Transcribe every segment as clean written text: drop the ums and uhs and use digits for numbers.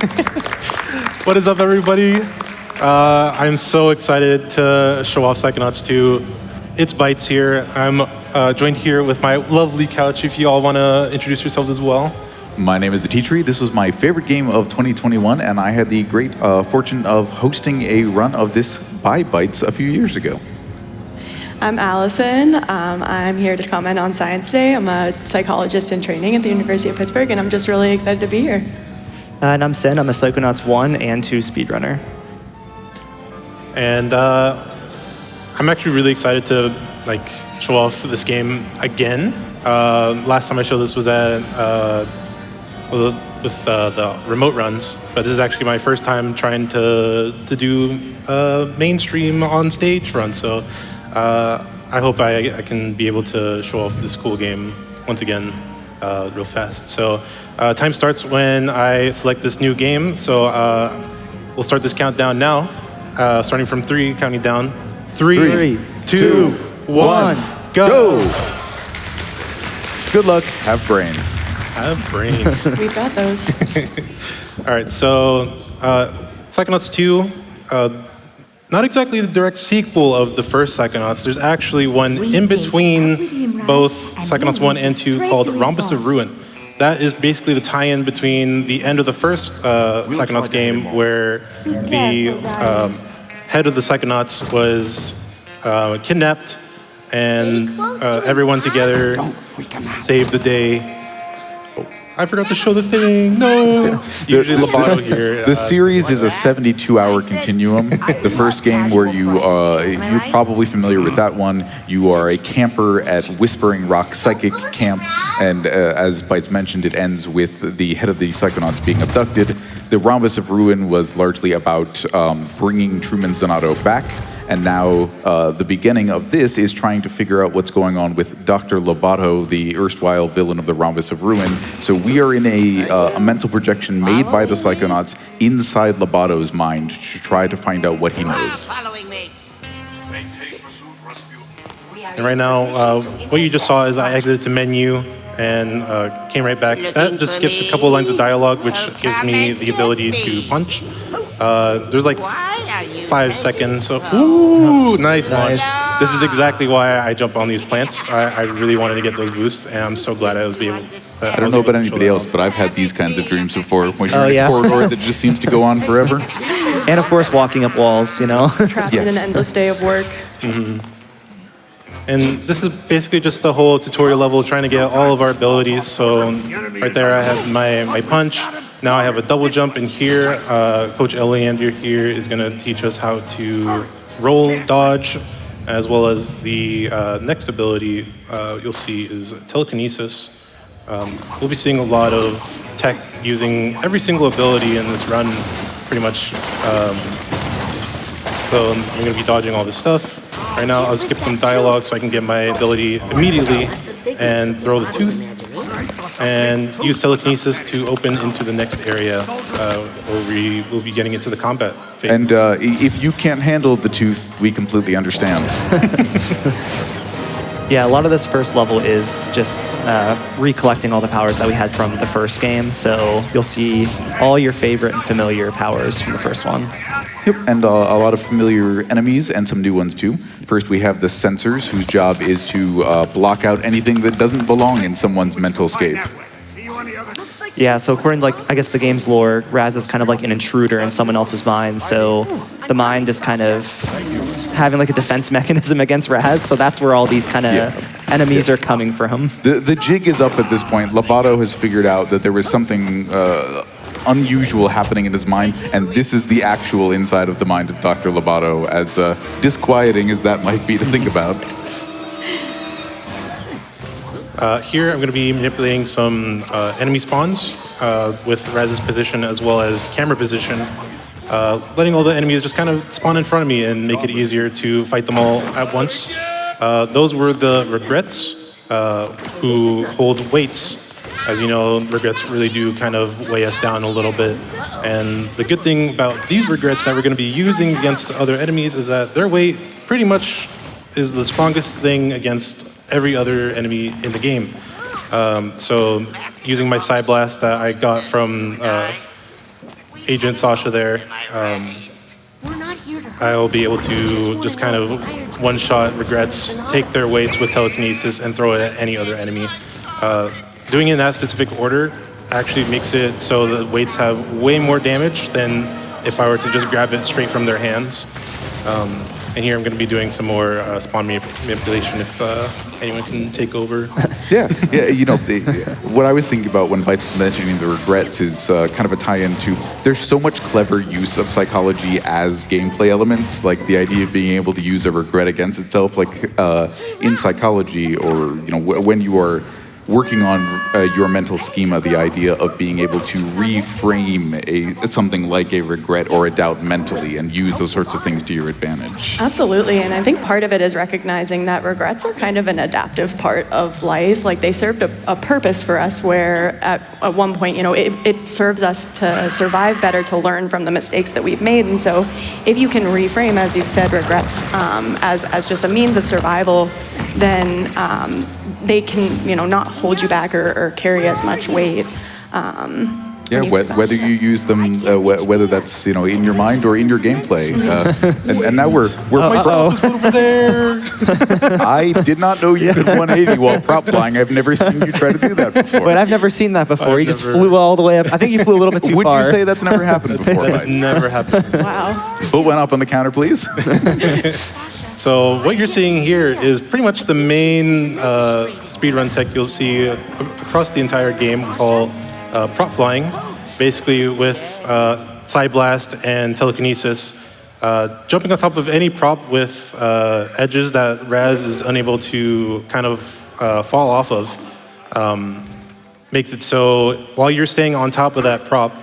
What is up, everybody? I'm so excited to show off Psychonauts 2. ItzBytez here. I'm joined here with my lovely couch, if you all want to introduce yourselves as well. My name is ateatree. This was my favorite game of 2021, and I had the great fortune of hosting a run of this ItzBytez a few years ago. I'm Allison. I'm here to comment on Science Day. I'm a psychologist in training at the University of Pittsburgh, and I'm just really excited to be here. And I'm Sin. I'm a Psychonauts 1 and 2 speedrunner. And I'm actually really excited to show off this game again. Last time I showed this was at with the remote runs, but this is actually my first time trying to do mainstream on stage run. So I hope I can be able to show off this cool game once again real fast. So time starts when I select this new game. So we'll start this countdown now, starting from 3, counting down. 3, 2, 1, go! Good luck. Have brains. Have brains. We've got those. All right, so Psychonauts 2, not exactly the direct sequel of the first Psychonauts. There's actually one in between both Psychonauts 1 and 2 called Rhombus of Ruin. That is basically the tie-in between the end of the first Psychonauts game, where the head of the Psychonauts was kidnapped, and everyone together saved the day. I forgot to show the thing. No. Usually Lobato here. The series is a 72-hour continuum. The first game, where you're probably familiar with that one. You are a camper at Whispering Rock Psychic Camp, and as Bytez mentioned, it ends with the head of the Psychonauts being abducted. The Rhombus of Ruin was largely about bringing Truman Zanotto back. And now the beginning of this is trying to figure out what's going on with Dr. Lobato, the erstwhile villain of the Rhombus of Ruin. So we are in a mental projection made by the Psychonauts inside Lobato's mind to try to find out what he knows. And right now, what you just saw is I exited to menu and came right back. That just skips a couple lines of dialogue, which gives me the ability to punch. There's like 5 seconds. So, ooh, nice launch. This is exactly why I jump on these plants. I really wanted to get those boosts, and I'm so glad I was able. I don't know about anybody else, but I've had these kinds of dreams before, when you're in a corridor that just seems to go on forever. And of course, walking up walls, you know. Trapped in an endless day of work. Mm-hmm. And this is basically just the whole tutorial level, trying to get all of our abilities. So right there, I have my punch. Now I have a double jump in here. Coach Eleander here is going to teach us how to roll, dodge, as well as the next ability you'll see is telekinesis. We'll be seeing a lot of tech using every single ability in this run, pretty much. So I'm going to be dodging all this stuff. Right now, I'll skip some dialogue so I can get my ability immediately and throw the tooth and use telekinesis to open into the next area where we will be getting into the combat phase. And if you can't handle the tooth, we completely understand. Yeah, a lot of this first level is just recollecting all the powers that we had from the first game. So you'll see all your favorite and familiar powers from the first one. Yep, and a lot of familiar enemies and some new ones too. First, we have the sensors, whose job is to block out anything that doesn't belong in someone's mental scape. Yeah, so according to, I guess the game's lore, Raz is kind of like an intruder in someone else's mind. So the mind is kind of having like a defense mechanism against Raz. So that's where all these kind of enemies are coming from. The jig is up at this point. Lobato has figured out that there was something unusual happening in his mind, and this is the actual inside of the mind of Dr. Lobato, as disquieting as that might be to think about. Here, I'm going to be manipulating some enemy spawns with Raz's position as well as camera position, letting all the enemies just kind of spawn in front of me and make it easier to fight them all at once. Those were the regrets who hold weights. As you know, regrets really do kind of weigh us down a little bit. And the good thing about these regrets that we're going to be using against other enemies is that their weight pretty much is the strongest thing against every other enemy in the game. So using my Psy Blast that I got from Agent Sasha there, I'll be able to just kind of one-shot regrets, take their weights with telekinesis, and throw it at any other enemy. Doing it in that specific order actually makes it so the weights have way more damage than if I were to just grab it straight from their hands. And here I'm going to be doing some more spawn manipulation if anyone can take over. Yeah, you know, what I was thinking about when Bytes was mentioning the regrets is kind of a tie-in to, there's so much clever use of psychology as gameplay elements, like the idea of being able to use a regret against itself, like in psychology, or, you know, when you are working on your mental schema, the idea of being able to reframe something like a regret or a doubt mentally and use those sorts of things to your advantage. Absolutely, and I think part of it is recognizing that regrets are kind of an adaptive part of life. Like, they served a purpose for us where at one point, you know, it serves us to survive better, to learn from the mistakes that we've made. And so if you can reframe, as you've said, regrets as just a means of survival, then they can, you know, not hold you back or carry as much weight. Yeah, whether you use them, whether that's, you know, in your mind or in your gameplay. And now we're over there. I did not know you could 180 while prop flying. I've never seen you try to do that before. But I've never seen that before. He just flew all the way up. I think you flew a little bit too Would far. you say that's never happened before? That's never happened. Wow. Put one up on the counter, please. So what you're seeing here is pretty much the main speedrun tech you'll see across the entire game, called prop flying, basically with Psyblast and telekinesis, jumping on top of any prop with edges that Raz is unable to kind of fall off of, makes it so while you're staying on top of that prop,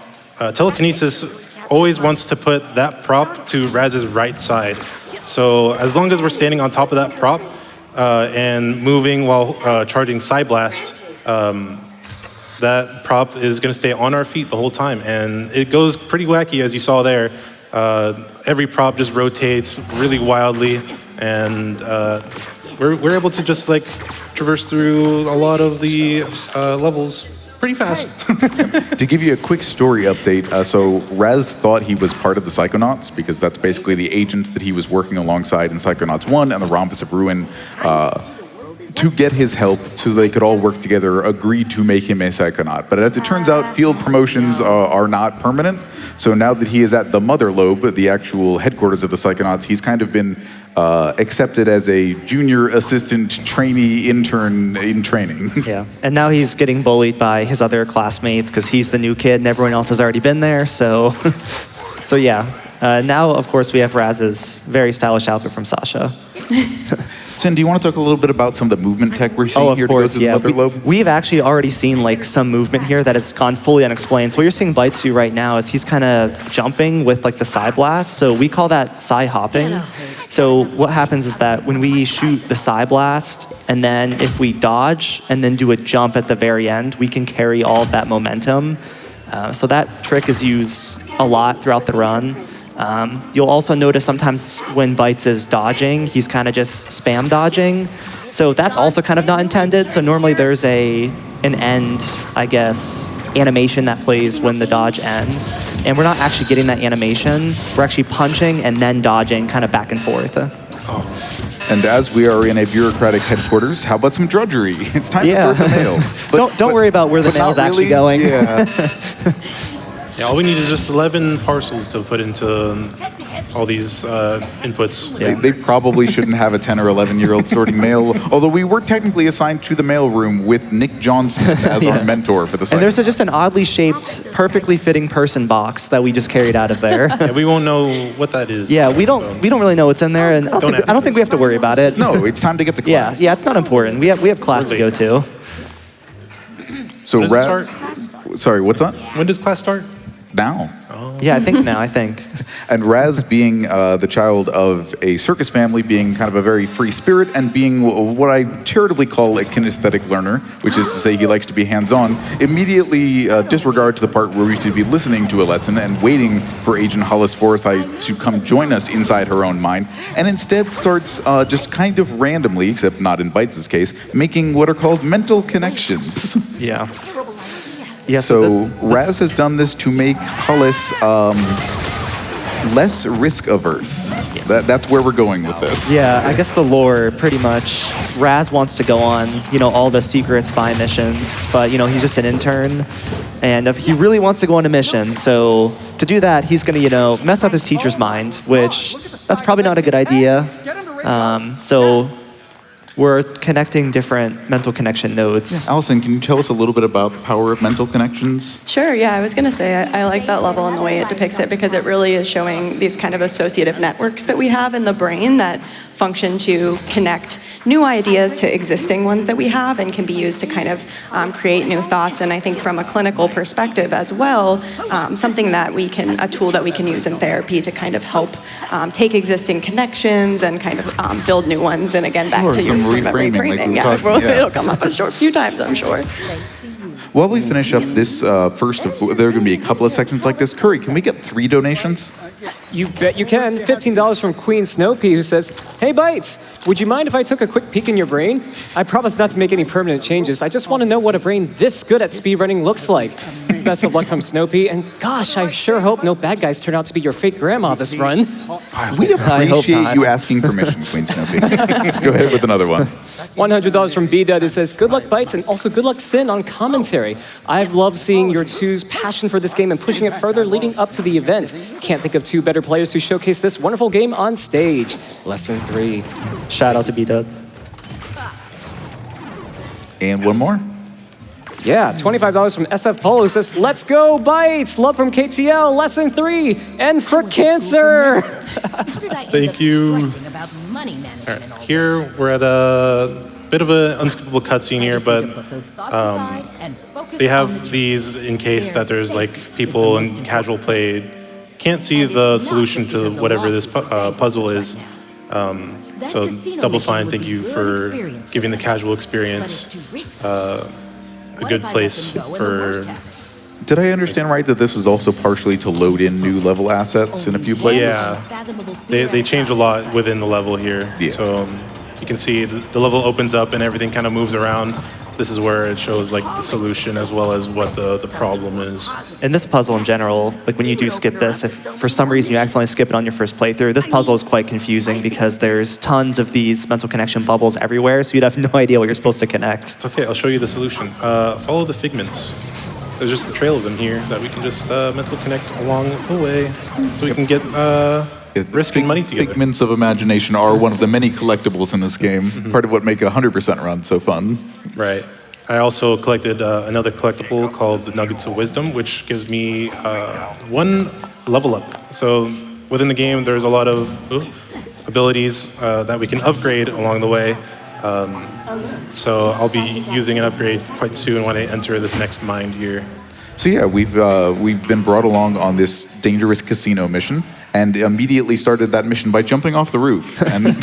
telekinesis always wants to put that prop to Raz's right side. So as long as we're standing on top of that prop and moving while charging Psyblast, that prop is going to stay on our feet the whole time. And it goes pretty wacky, as you saw there. Every prop just rotates really wildly, and we're able to just like traverse through a lot of the levels pretty fast. To give you a quick story update, so Raz thought he was part of the Psychonauts, because that's basically the agent that he was working alongside in Psychonauts 1 and the Rompus of Ruin. To get his help so they could all work together, agreed to make him a Psychonaut. But as it turns out, field promotions are not permanent. So now that he is at the Mother Lobe, the actual headquarters of the Psychonauts, he's kind of been accepted as a junior assistant trainee intern in training. Yeah, and now he's getting bullied by his other classmates because he's the new kid and everyone else has already been there. So, so yeah. Now, of course, we have Raz's very stylish outfit from Sasha. Sin, do you want to talk a little bit about some of the movement tech we're seeing here to go to the Mother Lobe? We've actually already seen like some movement here that has gone fully unexplained. So what you're seeing Bytes do right now is he's kind of jumping with like the Psy Blast. So we call that Psy hopping. So what happens is that when we shoot the Psy Blast, and then if we dodge and then do a jump at the very end, we can carry all of that momentum. So that trick is used a lot throughout the run. You'll also notice sometimes when Bytes is dodging, he's kind of just spam dodging. So that's also kind of not intended. So normally there's an end, I guess, animation that plays when the dodge ends. And we're not actually getting that animation. We're actually punching and then dodging kind of back and forth. And as we are in a bureaucratic headquarters, how about some drudgery? It's time to start the mail. Don't worry about where the mail's actually going. Yeah. Yeah, all we need is just 11 parcels to put into all these inputs. Yeah. They probably shouldn't have a 10 or 11-year-old sorting mail, although we were technically assigned to the mailroom with Nick Johnson as our mentor for the site. And there's just an oddly shaped, perfectly fitting person box that we just carried out of there. Yeah, we won't know what that is. Yeah, we don't really know what's in there, and I don't think we have to worry about it. No, it's time to get to class. Yeah, it's not important. We have class to go to. So, sorry, what's that? When does class start? Now. Yeah, I think. And Raz, being the child of a circus family, being kind of a very free spirit, and being what I charitably call a kinesthetic learner, which is to say he likes to be hands-on, immediately disregards the part where we should be listening to a lesson and waiting for Agent Hollis Forsyth to come join us inside her own mind, and instead starts just kind of randomly, except not in Bytes' case, making what are called mental connections. Yeah. Yeah, So Raz has done this to make Hollis less risk averse. That's where we're going with this. Yeah, I guess the lore pretty much. Raz wants to go on, all the secret spy missions, but he's just an intern, and if he really wants to go on a mission, so to do that, he's gonna, mess up his teacher's mind, which that's probably not a good idea. So we're connecting different mental connection nodes. Allison, can you tell us a little bit about the power of mental connections? Sure, yeah, I was going to say I like that level and the way it depicts it because it really is showing these kind of associative networks that we have in the brain that function to connect new ideas to existing ones that we have and can be used to kind of create new thoughts. And I think from a clinical perspective as well, a tool that we can use in therapy to kind of help take existing connections and kind of build new ones. And again, back to your reframing. It'll come up a few times, I'm sure. While we finish up this there are going to be a couple of sections like this. Curry, can we get 3 donations? You bet you can. $15 from Queen Snowpea, who says, "Hey, Bytes, would you mind if I took a quick peek in your brain? I promise not to make any permanent changes. I just want to know what a brain this good at speedrunning looks like." Best of luck from Snowpea, and gosh, I sure hope no bad guys turn out to be your fake grandma this run. We appreciate you asking permission, Queen Snowpea. Go ahead with another one. $100 from B-Dud, who says, "Good luck, Bytes, and also good luck, Sin, on commentary. I've loved seeing your two's passion for this game and pushing it further leading up to the event. Can't think of 2 better players who showcase this wonderful game on stage. Less than 3. Shout out to B-Dub. And one more. Yeah, $25 from SF Polo, who says, "Let's go, Bytes! Love from KTL, less than 3, and for cancer!" Thank you. All right, here we're at a bit of an unskippable cutscene here, but they have these in case that there's like people in casual play can't see the solution to whatever this puzzle is. So Double Fine, thank you for giving the casual experience a good place for... Did I understand right that this was also partially to load in new level assets in a few places? Yeah, they changed a lot within the level here. Yeah. So you can see the level opens up and everything kind of moves around. This is where it shows like the solution as well as what the problem is. And this puzzle in general, like when you do skip this, if for some reason you accidentally skip it on your first playthrough, this puzzle is quite confusing because there's tons of these mental connection bubbles everywhere, so you'd have no idea what you're supposed to connect. It's okay, I'll show you the solution. Follow the figments. There's just a trail of them here that we can just mental connect along the way so we can get risking money together. Figments of imagination are one of the many collectibles in this game, part of what make a 100% run so fun. Right. I also collected another collectible called the Nuggets of Wisdom, which gives me 1 level up. So within the game, there's a lot of abilities that we can upgrade along the way. So I'll be using an upgrade quite soon when I enter this next mind here. So yeah, we've been brought along on this dangerous casino mission, and immediately started that mission by jumping off the roof and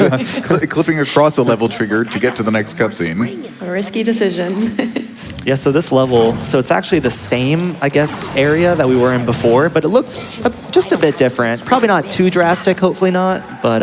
clipping across a level trigger to get to the next cutscene. A risky decision. Yeah, so this level, so it's actually the same, I guess, area that we were in before, but it looks just a bit different. Probably not too drastic, hopefully not, but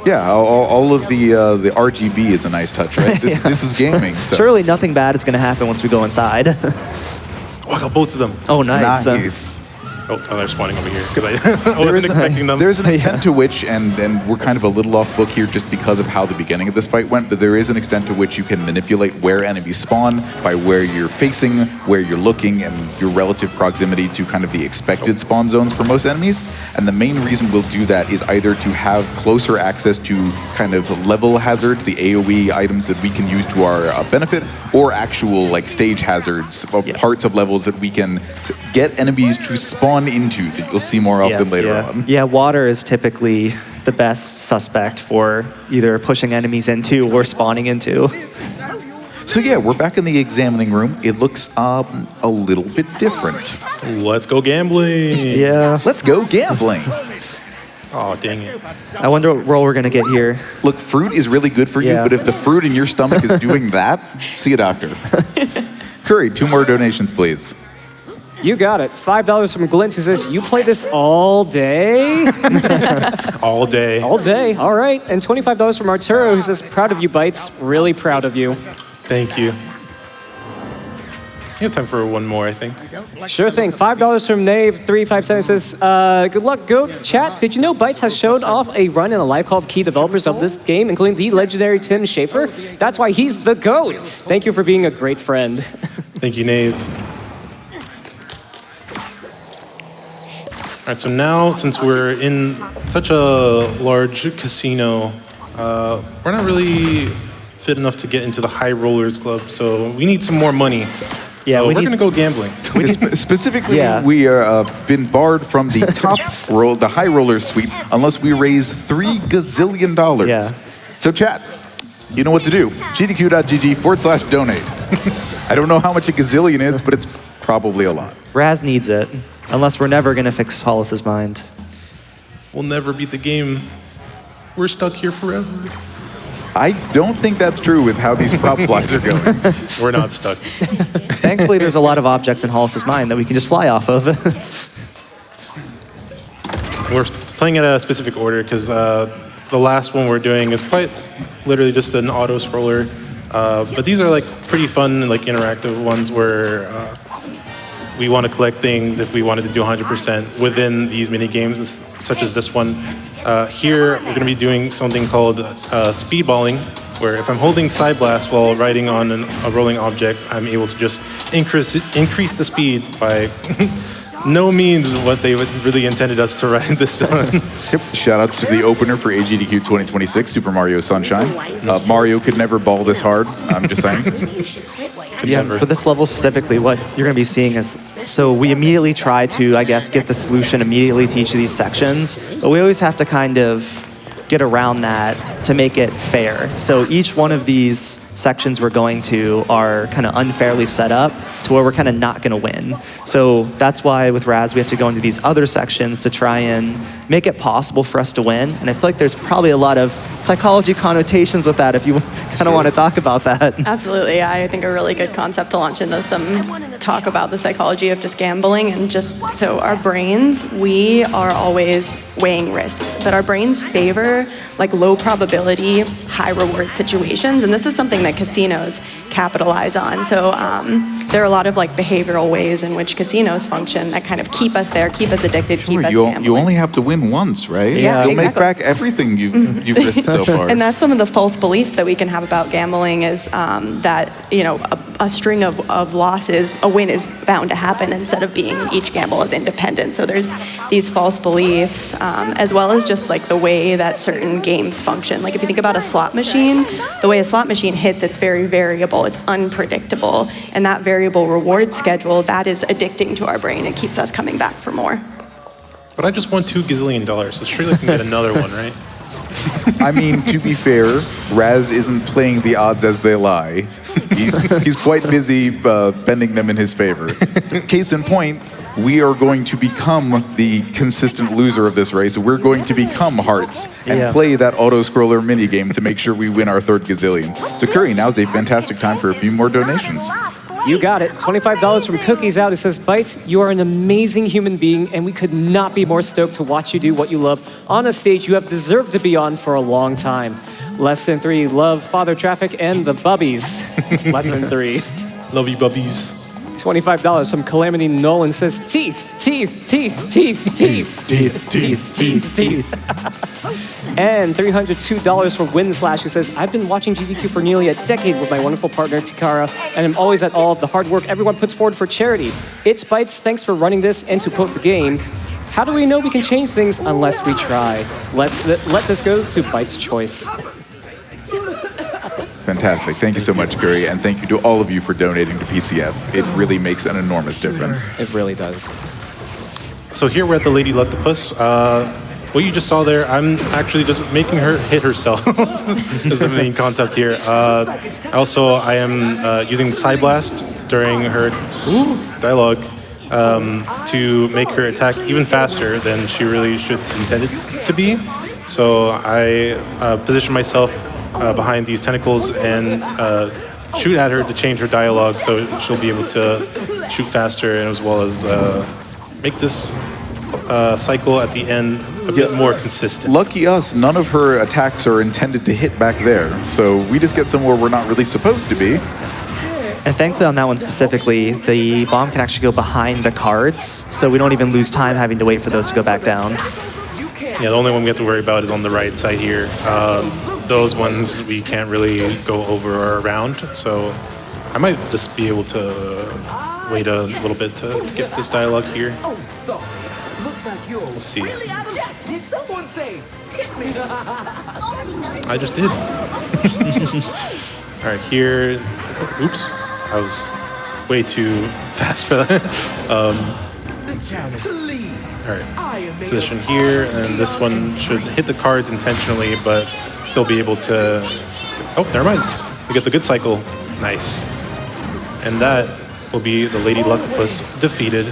yeah, all of the RGB is a nice touch, right? This is gaming. So. Surely nothing bad is going to happen once we go inside. Oh, I got both of them. Oh, nice. Oh, they're spawning over here because I wasn't expecting them. There's an extent to which, and we're kind of a little off book here just because of how the beginning of this fight went, but there is an extent to which you can manipulate where enemies spawn by where you're facing, where you're looking, and your relative proximity to kind of the expected spawn zones for most enemies. And the main reason we'll do that is either to have closer access to kind of level hazards, the AoE items that we can use to our benefit, or actual like stage hazards, parts of levels that we can get enemies to spawn into that you'll see more often later on. Yeah, water is typically the best suspect for either pushing enemies into or spawning into. So yeah, we're back in the examining room. It looks a little bit different. Let's go gambling. Yeah. Let's go gambling. Oh, dang it. I wonder what roll we're going to get here. Look, fruit is really good for you, but if the fruit in your stomach is doing that, see a doctor. Curry, 2 more donations, please. You got it. $5 from Glint, who says, "You play this all day?" All day. All day. All right. And $25 from Arturo, who says, "Proud of you, Bytes. Really proud of you." Thank you. You have time for one more, I think. Sure thing. $5 from Nave357 says, good luck, Goat. Chat, did you know Bytes has shown off a run in the live call of key developers of this game, including the legendary Tim Schafer? That's why he's the GOAT. Thank you for being a great friend. Thank you, Nave. All right, so now, since we're in such a large casino, we're not really fit enough to get into the High Rollers Club, so we need some more money. Yeah, so we're going to go gambling. Specifically, we are been barred from the the high roller suite unless we raise $3 gazillion. Yeah. So chat, you know what to do. gdq.gg/donate. I don't know how much a gazillion is, but it's probably a lot. Raz needs it, unless we're never gonna fix Hollis's mind. We'll never beat the game. We're stuck here forever. I don't think that's true with how these prop flies are going. We're not stuck. Thankfully, there's a lot of objects in Hollis's mind that we can just fly off of. We're playing in a specific order because the last one we're doing is quite literally just an auto scroller. But these are like pretty fun, like interactive ones where we want to collect things if we wanted to do 100% within these mini games, such as this one. Here, we're going to be doing something called speedballing, where if I'm holding side blast while riding on a rolling object, I'm able to just increase the speed by no means what they would really intended us to ride this on. Yep. Shout out to the opener for AGDQ 2026, Super Mario Sunshine. Mario could never ball this hard, I'm just saying. Yeah, for this level specifically, what you're going to be seeing is, so we immediately try to, I guess, get the solution immediately to each of these sections, but we always have to kind of get around that to make it fair. So each one of these sections we're going to are kind of unfairly set up to where we're kind of not going to win. So that's why with Raz, we have to go into these other sections to try and make it possible for us to win. And I feel like there's probably a lot of psychology connotations with that if you kind of want to talk about that. Absolutely. I think a really good concept to launch into some talk about the psychology of just gambling. And just so our brains, we are always weighing risks, but our brains favor like low probability, high reward situations. And this is something that casinos capitalize on. So there are a lot of like behavioral ways in which casinos function that kind of keep us there, keep us addicted, keep us gambling. You only have to win once, right? Yeah, You'll exactly. make back everything you've risked so far. And that's some of the false beliefs that we can have about gambling is that, you know, a string of losses, a win is bound to happen instead of being each gamble is independent. So there's these false beliefs, as well as just like the way that certain games function. Like if you think about a slot machine, the way a slot machine hits, it's very variable, it's unpredictable. And that variable reward schedule, that is addicting to our brain. It keeps us coming back for more. But I just won $2 gazillion, so surely I can get another one, right? I mean, to be fair, Raz isn't playing the odds as they lie. He's quite busy bending them in his favor. Case in point, we are going to become the consistent loser of this race. We're going to become Hearts and play that auto-scroller minigame to make sure we win our third gazillion. So Kuri, now's a fantastic time for a few more donations. You got it. $25 from Cookies Out. It says, Bytes, you are an amazing human being, and we could not be more stoked to watch you do what you love on a stage you have deserved to be on for a long time. Less than 3, love, Father Traffic, and the Bubbies. Less than 3. Love you, bubbies. $25 from Calamity Nolan says, teeth, teeth, teeth, teeth, teeth. Teeth, teeth, teeth, teeth. And $302 from Windslash, who says, I've been watching GDQ for nearly a decade with my wonderful partner, Tikara, and I'm always at all of the hard work everyone puts forward for charity. ItzBytez, thanks for running this, and to quote the game, how do we know we can change things unless we try? Let this go to Bytes' choice. Fantastic. Thank you so much, Kuri, and thank you to all of you for donating to PCF. It really makes an enormous difference. It really does. So here we're at the Lady Luctopus. What you just saw there, I'm actually just making her hit herself. Is the main concept here. Also, I am using Side Blast during her dialogue to make her attack even faster than she really should intend it to be. So I position myself behind these tentacles and shoot at her to change her dialogue so she'll be able to shoot faster and as well as make this cycle at the end a bit more consistent. Lucky us, none of her attacks are intended to hit back there. So we just get somewhere we're not really supposed to be. And thankfully on that one specifically, the bomb can actually go behind the cards, so we don't even lose time having to wait for those to go back down. Yeah, the only one we have to worry about is on the right side here. Those ones we can't really go over or around, so I might just be able to wait a little bit to skip this dialogue here. Let's see. Did someone say hit me? I just did. All right, here. Oops, I was way too fast for that. All right, position here, and this one should hit the cards intentionally, but still be able to. Oh, never mind. We get the good cycle. Nice. And that will be the Lady Luctopus defeated.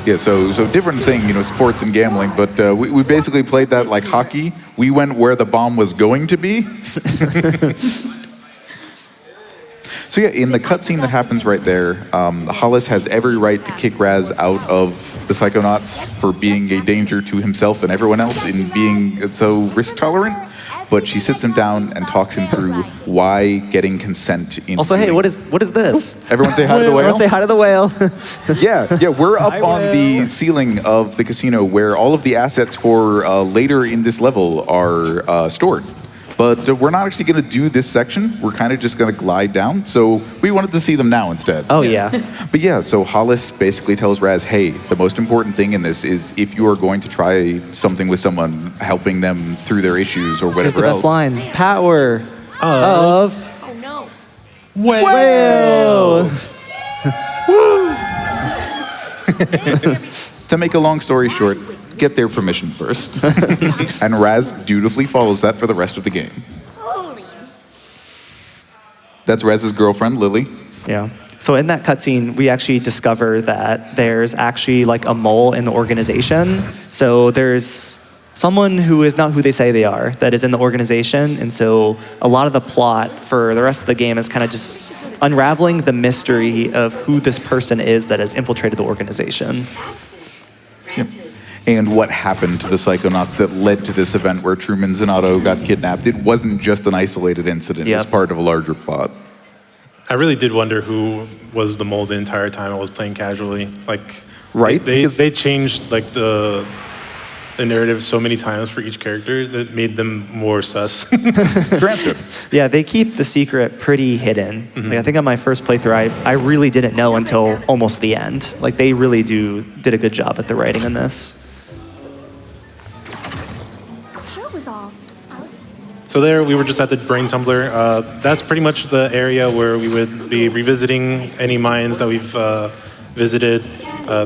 Yeah, so different thing, you know, sports and gambling, but we basically played that like hockey. We went where the bomb was going to be. So yeah, in the cutscene that happens right there, Hollis has every right to kick Raz out of the Psychonauts for being a danger to himself and everyone else in being so risk tolerant. But she sits him down and talks him through why getting consent in. Also, hey, what is this? Everyone say hi to the whale. Everyone say hi to the whale. Yeah, we're up I on will. the ceiling of the casino where all of the assets for later in this level are stored. But we're not actually going to do this section. We're kind of just going to glide down. So we wanted to see them now instead. Oh yeah. But yeah, so Hollis basically tells Raz, hey, the most important thing in this is if you are going to try something with someone, helping them through their issues or whatever Here's the else. best line. Power of Oh no. whale. To make a long story short, get their permission first. And Raz dutifully follows that for the rest of the game. That's Raz's girlfriend, Lily. Yeah. So in that cutscene, we actually discover that there's actually like a mole in the organization. So there's someone who is not who they say they are that is in the organization. And so a lot of the plot for the rest of the game is kind of just unraveling the mystery of who this person is that has infiltrated the organization. Yep. And what happened to the Psychonauts that led to this event where Truman's and Otto got kidnapped. It wasn't just an isolated incident. It was Yep. part of a larger plot. I really did wonder who was the mole the entire time I was playing casually. Like, Right, They because- they changed like the narrative so many times for each character that made them more sus. Granted. Yeah, they keep the secret pretty hidden. Like, I think on my first playthrough, I really didn't know until almost the end. Like they really did a good job at the writing in this. So there, we were just at the Brain Tumbler. That's pretty much the area where we would be revisiting any mines that we've visited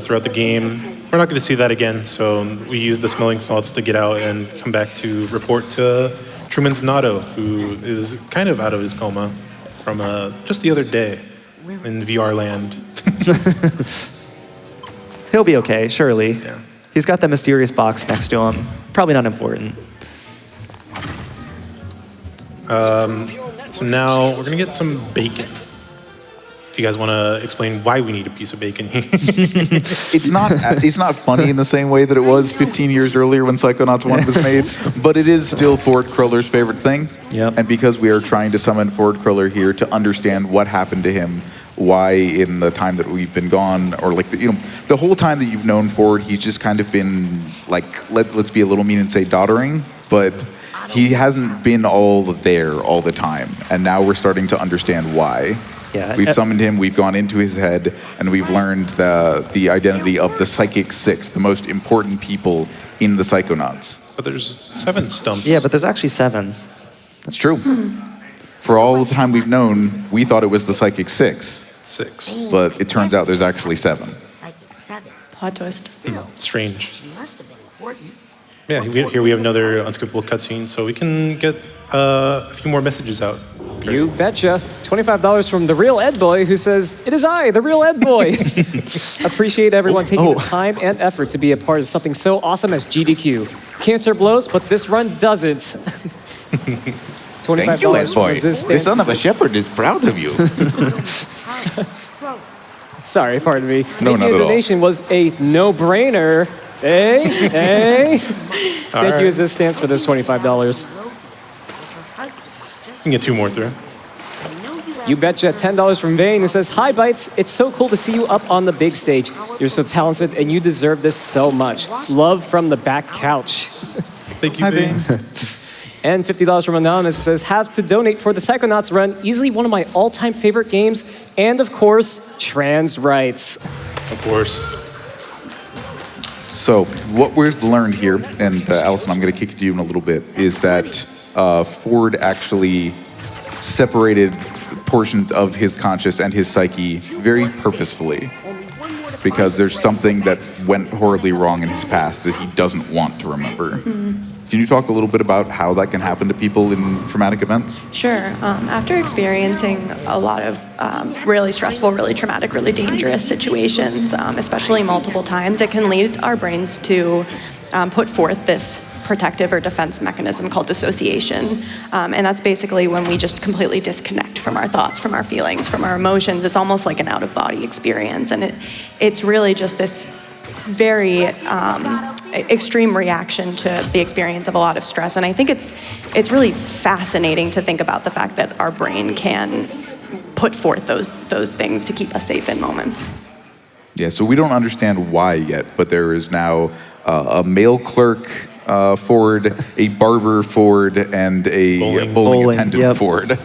throughout the game. We're not going to see that again, so we use the smelling salts to get out and come back to report to Truman's Nato, who is kind of out of his coma from just the other day in VR land. He'll be okay, surely. Yeah. He's got that mysterious box next to him. Probably not important. So now we're going to get some bacon. If you guys want to explain why we need a piece of bacon here. It's not funny in the same way that it was 15 years earlier when Psychonauts 1 was made, but it is still Ford Kruller's favorite thing. Yep. And because we are trying to summon Ford Kruller here to understand what happened to him, why in the time that we've been gone, or like, the whole time that you've known Ford, he's just kind of been like, let's be a little mean and say doddering, but he hasn't been all there all the time. And now we're starting to understand why. Yeah. We've summoned him, we've gone into his head, and we've learned the identity of the Psychic Six, the most important people in the Psychonauts. But there's 7 stumps. Yeah, but there's actually 7. That's true. For all the time we've known, we thought it was the Psychic Six, 6. but it turns out there's actually 7. Psychic 7. Plot twist. Strange. She must have been important. Yeah, here we have another unskippable cutscene, so we can get a few more messages out. You betcha. $25 from the real Ed Boy who says, "It is I, the real Ed Boy." Appreciate everyone taking the time and effort to be a part of something so awesome as GDQ. Cancer blows, but this run doesn't. $25 from Resist Stand- of a shepherd is proud of you. Sorry, pardon me. No, Making not a at all. donation was a no-brainer. Hey. Thank you, Resist Stance, for this $25. We can get 2 more through. I know you You Betcha, $10 from Vane, who says, Hi, Bites. It's so cool to see you up on the big stage. You're so talented, and you deserve this so much. Love from the back couch. Thank you, Vane. And $50 from Anonymous, who says, have to donate for the Psychonauts run. Easily one of my all-time favorite games. And, of course, trans rights. Of course. So what we've learned here, and Allison, I'm going to kick it to you in a little bit, is that Ford actually separated portions of his conscious and his psyche very purposefully, because there's something that went horribly wrong in his past that he doesn't want to remember. Can you talk a little bit about how that can happen to people in traumatic events? Sure. After experiencing a lot of really stressful, really traumatic, really dangerous situations, especially multiple times, it can lead our brains to put forth this protective or defense mechanism called dissociation. And that's basically when we just completely disconnect from our thoughts, from our feelings, from our emotions. It's almost like an out-of-body experience. And it's really just this very extreme reaction to the experience of a lot of stress. And I think it's really fascinating to think about the fact that our brain can put forth those things to keep us safe in moments. Yeah, so we don't understand why yet, but there is now a mail clerk Ford, a barber Ford, and a bowling attendant Ford.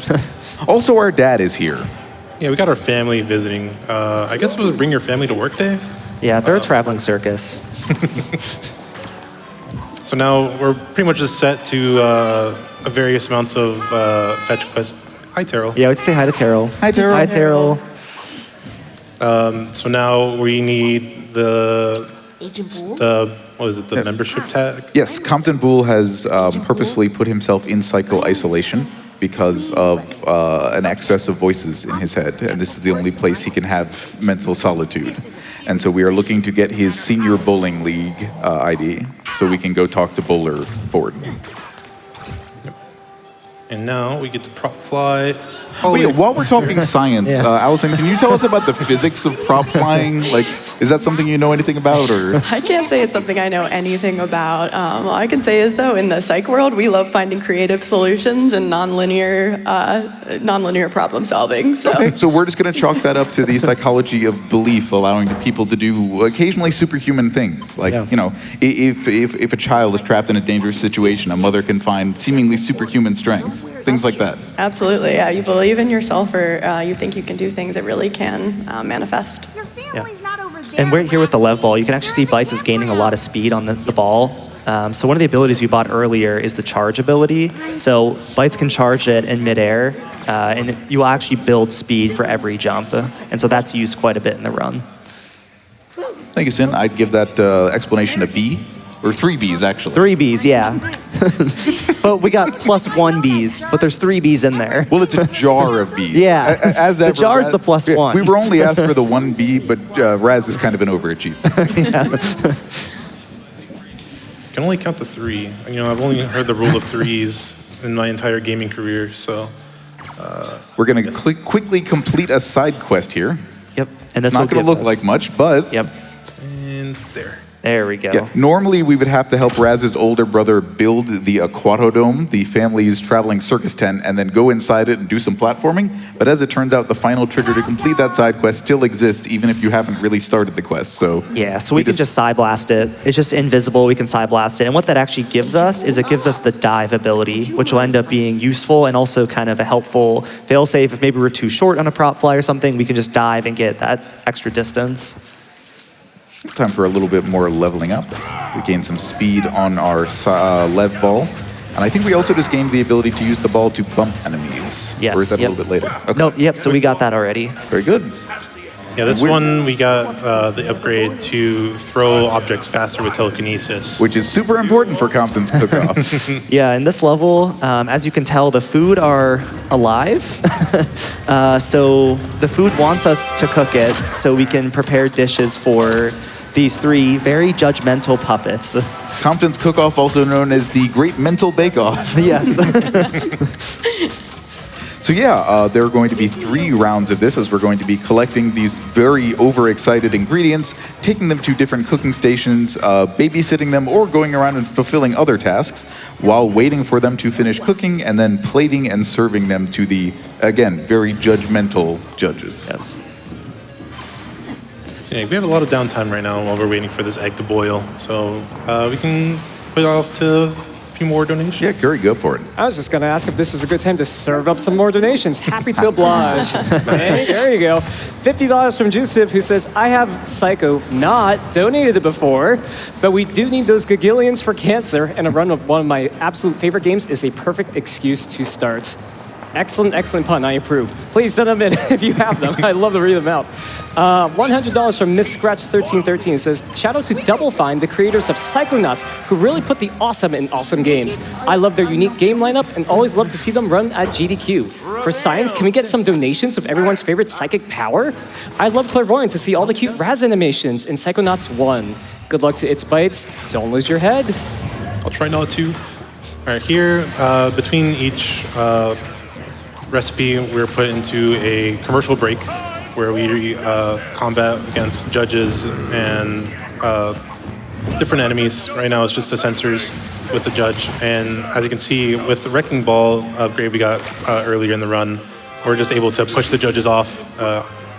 Also, our dad is here. Yeah, we got our family visiting. I guess it was Bring Your Family to Work Day. Yeah, they're a traveling circus. So now we're pretty much just set to various amounts of fetch quests. Hi, Terrell. Yeah, let's say hi to Terrell. Hi, Terrell. Hi, Terrell. So now we need the what is it? The membership tag. Yes, Compton Boole has purposefully put himself in psycho-isolation because of an excess of voices in his head, and this is the only place he can have mental solitude. And so we are looking to get his senior bowling league ID so we can go talk to Bowler Ford. Yep. And now we get to prop fly. Oh, wait, while we're talking science, Allison, can you tell us about the physics of prop flying? Like, is that something you know anything about, or? I can't say it's something I know anything about. All I can say is, though, in the psych world, we love finding creative solutions and nonlinear problem solving. So. Okay, so we're just going to chalk that up to the psychology of belief, allowing people to do occasionally superhuman things. Like, you know, if a child is trapped in a dangerous situation, a mother can find seemingly superhuman strength. Things like that. Absolutely, yeah. You believe in yourself, or you think you can do things that really can manifest. Your family's not over there. And we're here with the Lev ball. You can actually see Bites is gaining a lot of speed on the ball. So one of the abilities we bought earlier is the charge ability. So Bites can charge it in midair, and you will actually build speed for every jump. And so that's used quite a bit in the run. Thank you, Sin. I'd give that explanation a B. Or 3 Bs, actually. 3 Bs, yeah. But we got +1 Bs, but there's 3 Bs in there. Well, it's a jar of Bs. Yeah, As the ever, jar's the +1. We were only asked for the 1 B, but Raz is kind of an overachiever. Can only count to 3. You know, I've only heard the rule of 3s in my entire gaming career, so. We're going to quickly complete a side quest here. Yep. And this It's not going to look like much, but... Yep. And there. There we go. Yeah, normally we would have to help Raz's older brother build the Aquatodome, the family's traveling circus tent, and then go inside it and do some platforming. But as it turns out, the final trigger to complete that side quest still exists, even if you haven't really started the quest. So yeah, so we can just side blast it. It's just invisible. We can side blast it. And what that actually gives us is it gives us the dive ability, which will end up being useful and also kind of a helpful failsafe. If maybe we're too short on a prop fly or something, we can just dive and get that extra distance. Time for a little bit more leveling up. We gained some speed on our Lev ball. And I think we also just gained the ability to use the ball to bump enemies. Yes. Or is that a little bit later? Okay. No, yep, so we got that already. Very good. Yeah, this one we got the upgrade to throw objects faster with telekinesis. Which is super important for Compton's cook-off. Yeah, in this level, as you can tell, the food are alive. So the food wants us to cook it so we can prepare dishes for these 3 very judgmental puppets. Compton's cook-off, also known as the Great Mental Bake-Off. Yes. So yeah, there are going to be 3 rounds of this, as we're going to be collecting these very overexcited ingredients, taking them to different cooking stations, babysitting them, or going around and fulfilling other tasks while waiting for them to finish cooking and then plating and serving them to the, again, very judgmental judges. Yes. So yeah, we have a lot of downtime right now while we're waiting for this egg to boil. So we can put it off to a few more donations. Yeah, Kuri, go for it. I was just going to ask if this is a good time to serve up some more donations. Happy to oblige. Hey, there you go. $50 from Jusif, who says, I have Psycho not donated it before, but we do need those gagillions for cancer, and a run of one of my absolute favorite games is a perfect excuse to start. Excellent, excellent pun. I approve. Please send them in if you have them. I'd love to read them out. $100 from Miss Scratch 1313 says, shout out to Double Fine, the creators of Psychonauts, who really put the awesome in awesome games. I love their unique game lineup and always love to see them run at GDQ. For science, can we get some donations of everyone's favorite psychic power? I love Clairvoyant to see all the cute Raz animations in Psychonauts 1. Good luck to ItzBytez. Don't lose your head. I'll try not to. All right, here, between each recipe, we're put into a commercial break where we combat against judges and different enemies. Right now it's just the sensors with the judge. And as you can see, with the Wrecking Ball upgrade we got earlier in the run, we're just able to push the judges off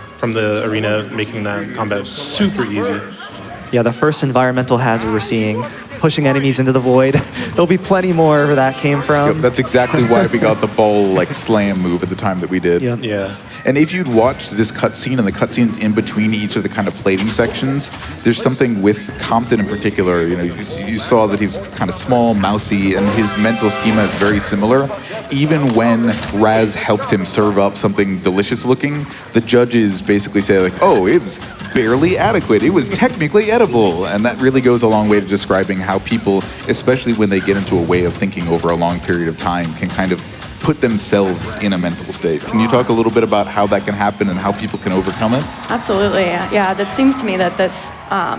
from the arena, making that combat super easy. Yeah, the first environmental hazard we're seeing, pushing enemies into the void. There'll be plenty more where that came from. Yep, that's exactly why we got the ball like slam move at the time that we did. Yep. Yeah. And if you'd watched this cutscene and the cutscenes in between each of the kind of plating sections, there's something with Compton in particular. You know, you saw that he was kind of small, mousy, and his mental schema is very similar. Even when Raz helps him serve up something delicious looking, the judges basically say like, "Oh, it was barely adequate. It was technically edible," and that really goes a long way to describing how people, especially when they get into a way of thinking over a long period of time, can kind of put themselves in a mental state. Can you talk a little bit about how that can happen and how people can overcome it? Absolutely, yeah. That seems to me that this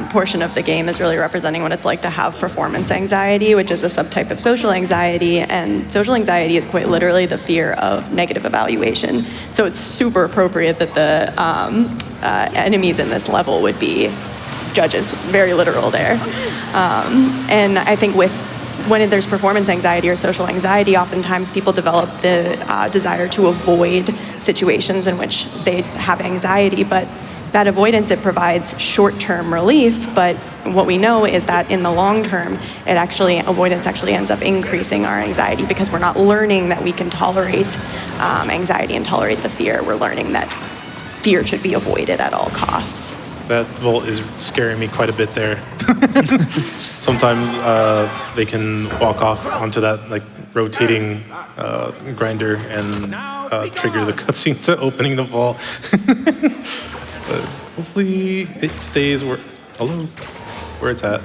portion of the game is really representing what it's like to have performance anxiety, which is a subtype of social anxiety. And social anxiety is quite literally the fear of negative evaluation. So it's super appropriate that the enemies in this level would be judges, very literal there. And I think when there's performance anxiety or social anxiety, oftentimes people develop the desire to avoid situations in which they have anxiety, but that avoidance, it provides short-term relief, but what we know is that in the long term, avoidance actually ends up increasing our anxiety because we're not learning that we can tolerate anxiety and tolerate the fear. We're learning that fear should be avoided at all costs. That vault is scaring me quite a bit there. Sometimes they can walk off onto that like rotating grinder and trigger the cutscene to opening the vault. But hopefully it stays where it's at.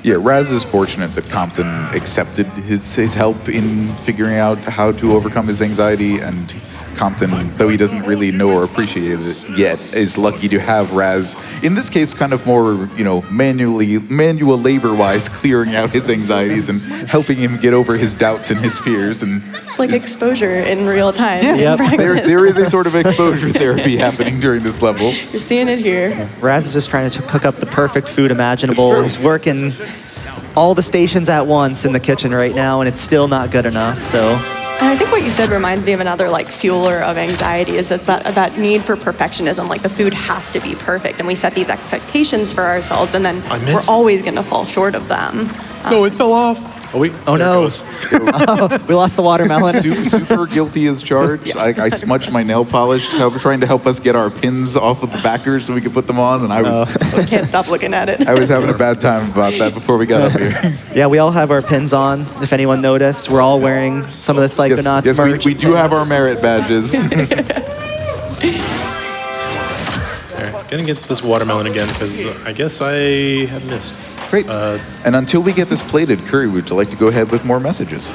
Yeah, Raz is fortunate that Compton accepted his help in figuring out how to overcome his anxiety, and Compton, though he doesn't really know or appreciate it yet, is lucky to have Raz, in this case, kind of more, manual labor-wise, clearing out his anxieties and helping him get over his doubts and his fears. And it's like exposure in real time. Yeah, there is a sort of exposure therapy happening during this level. You're seeing it here. Raz is just trying to cook up the perfect food imaginable. He's working all the stations at once in the kitchen right now, and it's still not good enough, so... And I think what you said reminds me of another fueler of anxiety is that need for perfectionism. Like the food has to be perfect, and we set these expectations for ourselves, and then we're always going to fall short of them. No, it fell off. Oh wait! Oh no! We lost the watermelon. Super guilty as charged. I smudged my nail polish, trying to help us get our pins off of the backers so we could put them on, and I can't stop looking at it. I was having a bad time about that before we got up here. Yeah, we all have our pins on. If anyone noticed, we're all wearing some of the Psychonauts merch. We do have our merit badges. Alright, gonna get this watermelon again because I guess I had missed. Great. And until we get this plated, Kuri, would you like to go ahead with more messages?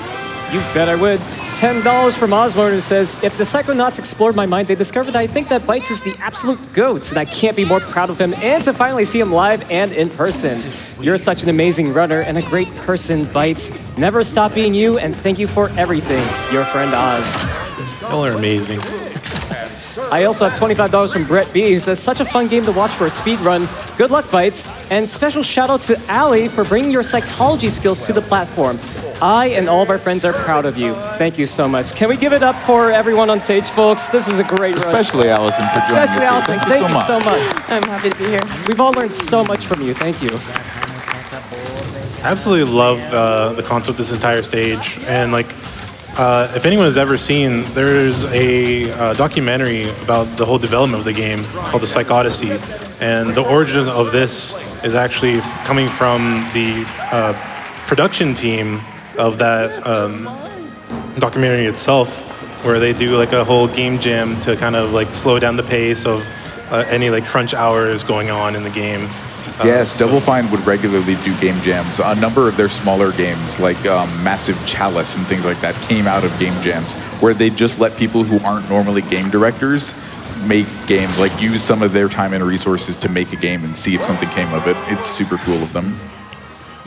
You bet I would. $10 from Osborne, who says, if the Psychonauts explored my mind, they discovered that I think that BytezZ is the absolute GOAT, and I can't be more proud of him, and to finally see him live and in person. You're such an amazing runner and a great person, BytezZ. Never stop being you, and thank you for everything. Your friend Oz. Y'all are amazing. I also have $25 from Brett B, who says, such a fun game to watch for a speed run. Good luck, BytezZ. And special shout out to Allie for bringing your psychology skills to the platform. I and all of our friends are proud of you. Thank you so much. Can we give it up for everyone on stage, folks? This is a great run. Especially Allison for joining us. Especially Allison. Thank you so much. I'm happy to be here. We've all learned so much from you. Thank you. I absolutely love the concept of this entire stage, and like, if anyone has ever seen, there's a documentary about the whole development of the game called the Psychodyssey, and the origin of this is actually coming from the production team of that documentary itself, where they do like a whole game jam to kind of like slow down the pace of any like crunch hours going on in the game. Yes, Double Fine would regularly do game jams. A number of their smaller games, like Massive Chalice and things like that, came out of game jams, where they just let people who aren't normally game directors make games, like use some of their time and resources to make a game and see if something came of it. It's super cool of them.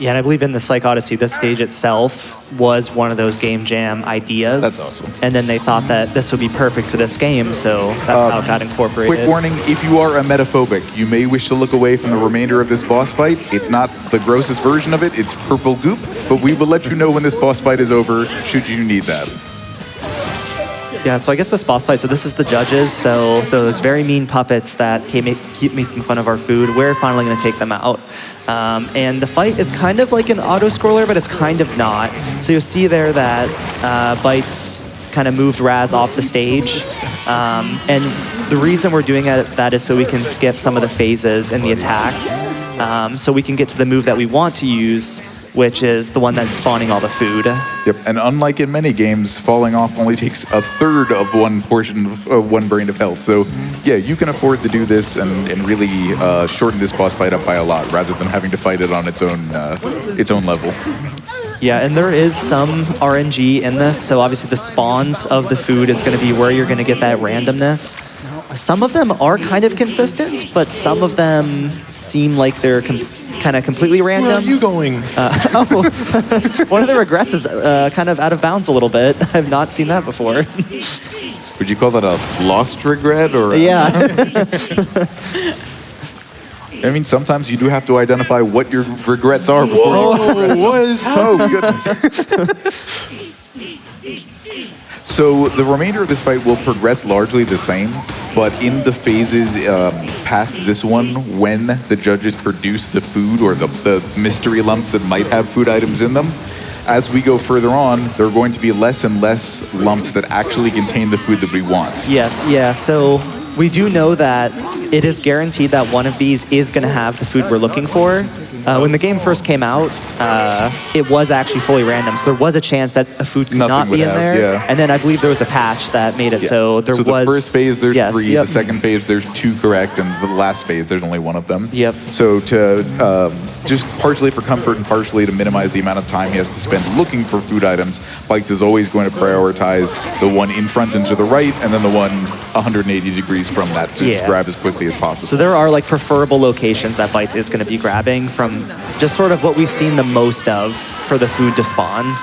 Yeah, and I believe in the Psychodyssey, this stage itself was one of those game jam ideas. That's awesome. And then they thought that this would be perfect for this game, so that's how it got incorporated. Quick warning, if you are a metaphobic, you may wish to look away from the remainder of this boss fight. It's not the grossest version of it, it's purple goop, but we will let you know when this boss fight is over, should you need that. Yeah, so I guess this boss fight, so this is the judges, so those very mean puppets that keep making fun of our food, we're finally going to take them out. And the fight is kind of like an auto-scroller, but it's kind of not. So you'll see there that BytezZ kind of moved Raz off the stage. And the reason we're doing that is so we can skip some of the phases in the attacks, so we can get to the move that we want to use, which is the one that's spawning all the food. Yep, and unlike in many games, falling off only takes a third of one portion of one brain of health. So yeah, you can afford to do this and really shorten this boss fight up by a lot, rather than having to fight it on its own level. Yeah, and there is some RNG in this, so obviously the spawns of the food is going to be where you're going to get that randomness. Some of them are kind of consistent, but some of them seem like they're kind of completely random. Where are you going? One of the regrets is kind of out of bounds a little bit. I've not seen that before. Would you call that a lost regret, or? Yeah. I mean, sometimes you do have to identify what your regrets are before you. What is happening? Oh goodness. So the remainder of this fight will progress largely the same, but in the phases past this one, when the judges produce the food or the mystery lumps that might have food items in them, as we go further on, there are going to be less and less lumps that actually contain the food that we want. Yes, yeah, so we do know that it is guaranteed that one of these is going to have the food we're looking for. When the game first came out, it was actually fully random, so there was a chance that a food could not be in there. Yeah. And then I believe there was a patch that made it so there was... So the first phase, there's 3. Yep. The second phase, there's 2 correct, and the last phase, there's only 1 of them. Yep. So to just partially for comfort and partially to minimize the amount of time he has to spend looking for food items, BytezZ is always going to prioritize the one in front and to the right, and then the one 180 degrees from that to grab as quickly as possible. So there are like preferable locations that BytezZ is going to be grabbing from just sort of what we've seen the most of for the food to spawn.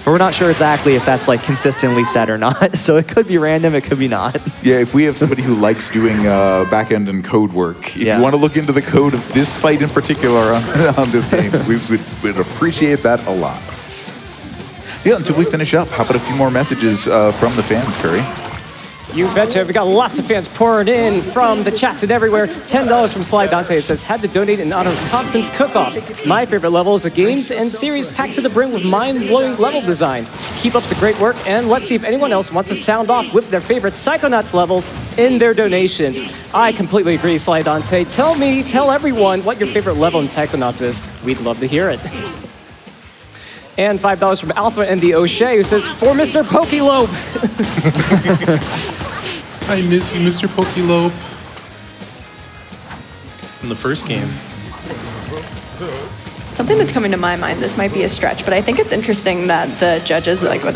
But we're not sure exactly if that's like consistently set or not. So it could be random, it could be not. Yeah, if we have somebody who likes doing back-end and code work, if you want to look into the code of this fight in particular on this game, we would appreciate that a lot. Yeah, until we finish up, how about a few more messages from the fans, Curry? You betcha. We got lots of fans pouring in from the chats and everywhere. $10 from Sly Dante says, had to donate in honor of Compton's Cook-Off. My favorite level is a games and series packed to the brim with mind-blowing level design. Keep up the great work, and let's see if anyone else wants to sound off with their favorite Psychonauts levels in their donations. I completely agree, Sly Dante. Tell everyone what your favorite level in Psychonauts is. We'd love to hear it. And $5 from Alpha and the O'Shea, who says, for Mr. Pokelope. I miss you, Mr. Pokelope. From the first game. something that's coming to my mind, this might be a stretch, but I think it's interesting that the judges, like with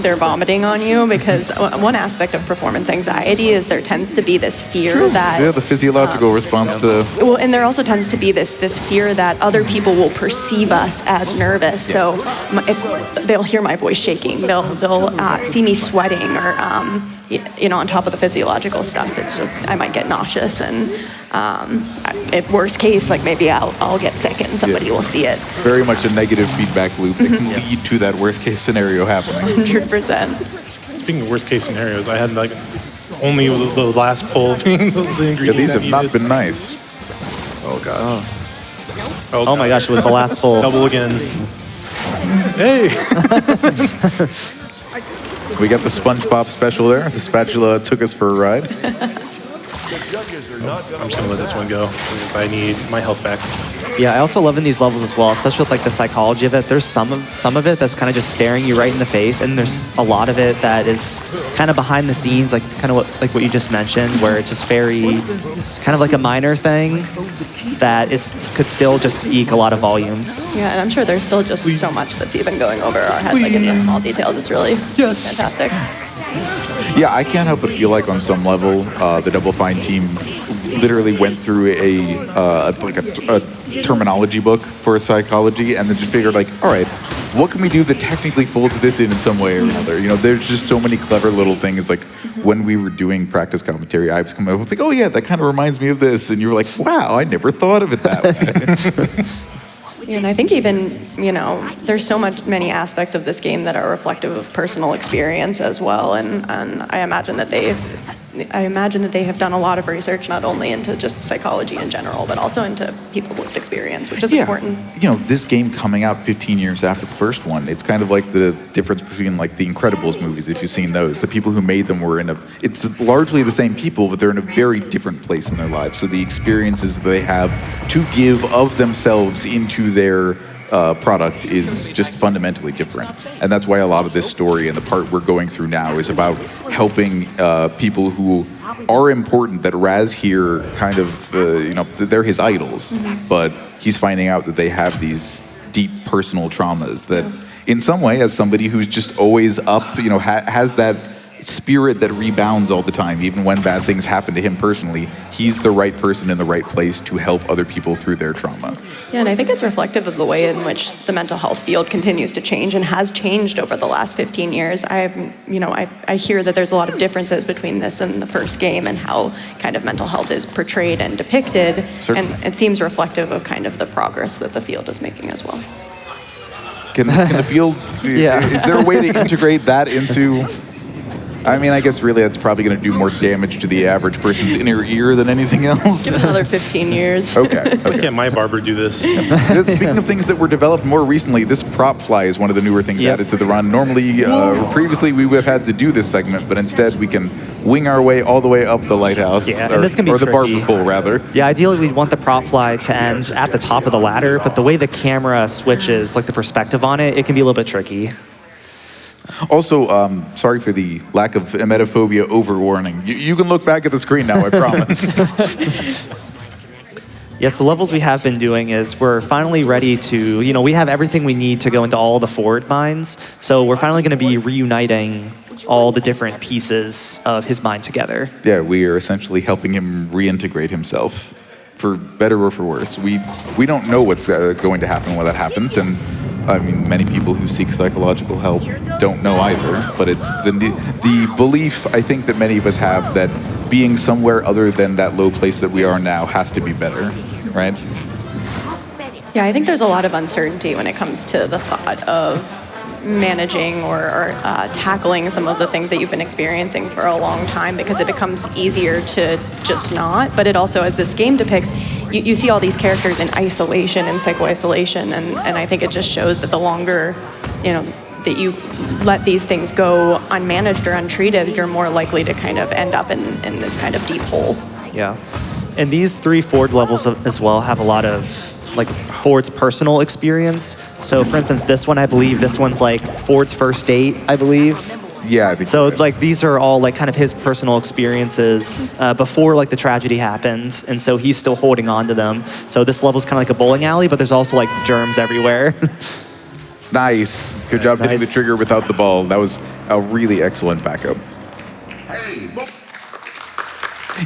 they're vomiting on you, because one aspect of performance anxiety is there tends to be this fear that... Yeah, the physiological response to... Well, and there also tends to be this fear that other people will perceive us as nervous. So if they'll hear my voice shaking, they'll see me sweating, or on top of the physiological stuff, it's just, I might get nauseous, and at worst case, like maybe I'll get sick and somebody will see it. Very much a negative feedback loop that can lead to that worst case scenario happening. 100%. Speaking of worst case scenarios, I had like only the last pull being the ingredient. Yeah, these that have not needed. been nice. Oh god. Oh my gosh, it was the last pull. Double again. Hey! We got the SpongeBob special there. The spatula took us for a ride. I'm just gonna let this one go because I need my health back. Yeah, I also love in these levels as well, especially with like the psychology of it. There's some of it that's kind of just staring you right in the face, and there's a lot of it that is kind of behind the scenes, like kind of what you just mentioned, where it's just very kind of like a minor thing that could still just speak a lot of volumes. Yeah, and I'm sure there's still just so much that's even going over our head, like in the small details. It's really fantastic. Yeah, I can't help but feel like on some level, the Double Fine team literally went through a terminology book for psychology, and then just figured like, all right, what can we do that technically folds this in some way or another? There's just so many clever little things. Like when we were doing practice commentary, I was coming up with like, oh yeah, that kind of reminds me of this, and you were like, wow, I never thought of it that way. And I think even, there's so many aspects of this game that are reflective of personal experience as well. And I imagine that they have done a lot of research, not only into just psychology in general, but also into people's lived experience, which is important. This game coming out 15 years after the first one, it's kind of like the difference between like the Incredibles movies, if you've seen those. The people who made them were it's largely the same people, but they're in a very different place in their lives. So the experiences that they have to give of themselves into their product is just fundamentally different. And that's why a lot of this story and the part we're going through now is about helping people who are important, that Raz here kind of, they're his idols, but he's finding out that they have these deep personal traumas that in some way, as somebody who's just always up, has that spirit that rebounds all the time, even when bad things happen to him personally, he's the right person in the right place to help other people through their trauma. Yeah, and I think it's reflective of the way in which the mental health field continues to change and has changed over the last 15 years. I hear that there's a lot of differences between this and the first game and how kind of mental health is portrayed and depicted. Certainly. And it seems reflective of kind of the progress that the field is making as well. Can the field, is there a way to integrate that into... I guess really that's probably going to do more damage to the average person's inner ear than anything else. Give it another 15 years. Okay. Why can't my barber do this? Speaking of things that were developed more recently, this prop fly is one of the newer things added to the run. Normally, previously we would have had to do this segment, but instead we can wing our way all the way up the lighthouse, and this can be or the tricky. barber pole, rather. Yeah, ideally we'd want the prop fly to end at the top of the ladder, but the way the camera switches, like the perspective on it, it can be a little bit tricky. Also, sorry for the lack of emetophobia overwarning. You can look back at the screen now, I promise. Yes, the levels we have been doing is we're finally ready to, we have everything we need to go into all the forward mines. So we're finally going to be reuniting all the different pieces of his mind together. Yeah, we are essentially helping him reintegrate himself, for better or for worse. We don't know what's going to happen when that happens, and many people who seek psychological help don't know either, but it's the belief, I think, that many of us have that being somewhere other than that low place that we are now has to be better, right? Yeah, I think there's a lot of uncertainty when it comes to the thought of managing or tackling some of the things that you've been experiencing for a long time, because it becomes easier to just not. But it also, as this game depicts, you see all these characters in isolation and psycho-isolation, and I think it just shows that the longer, that you let these things go unmanaged or untreated, you're more likely to kind of end up in this kind of deep hole. Yeah. And these 3 forward levels as well have a lot of like Ford's personal experience. So for instance, this one, I believe this one's like Ford's first date, I believe. Yeah, I think So you're right. like these are all like kind of his personal experiences before like the tragedy happened, and so he's still holding on to them. So this level's kind of like a bowling alley, but there's also like germs everywhere. Nice. Good job hitting the Nice. trigger without the ball. That was a really excellent backup.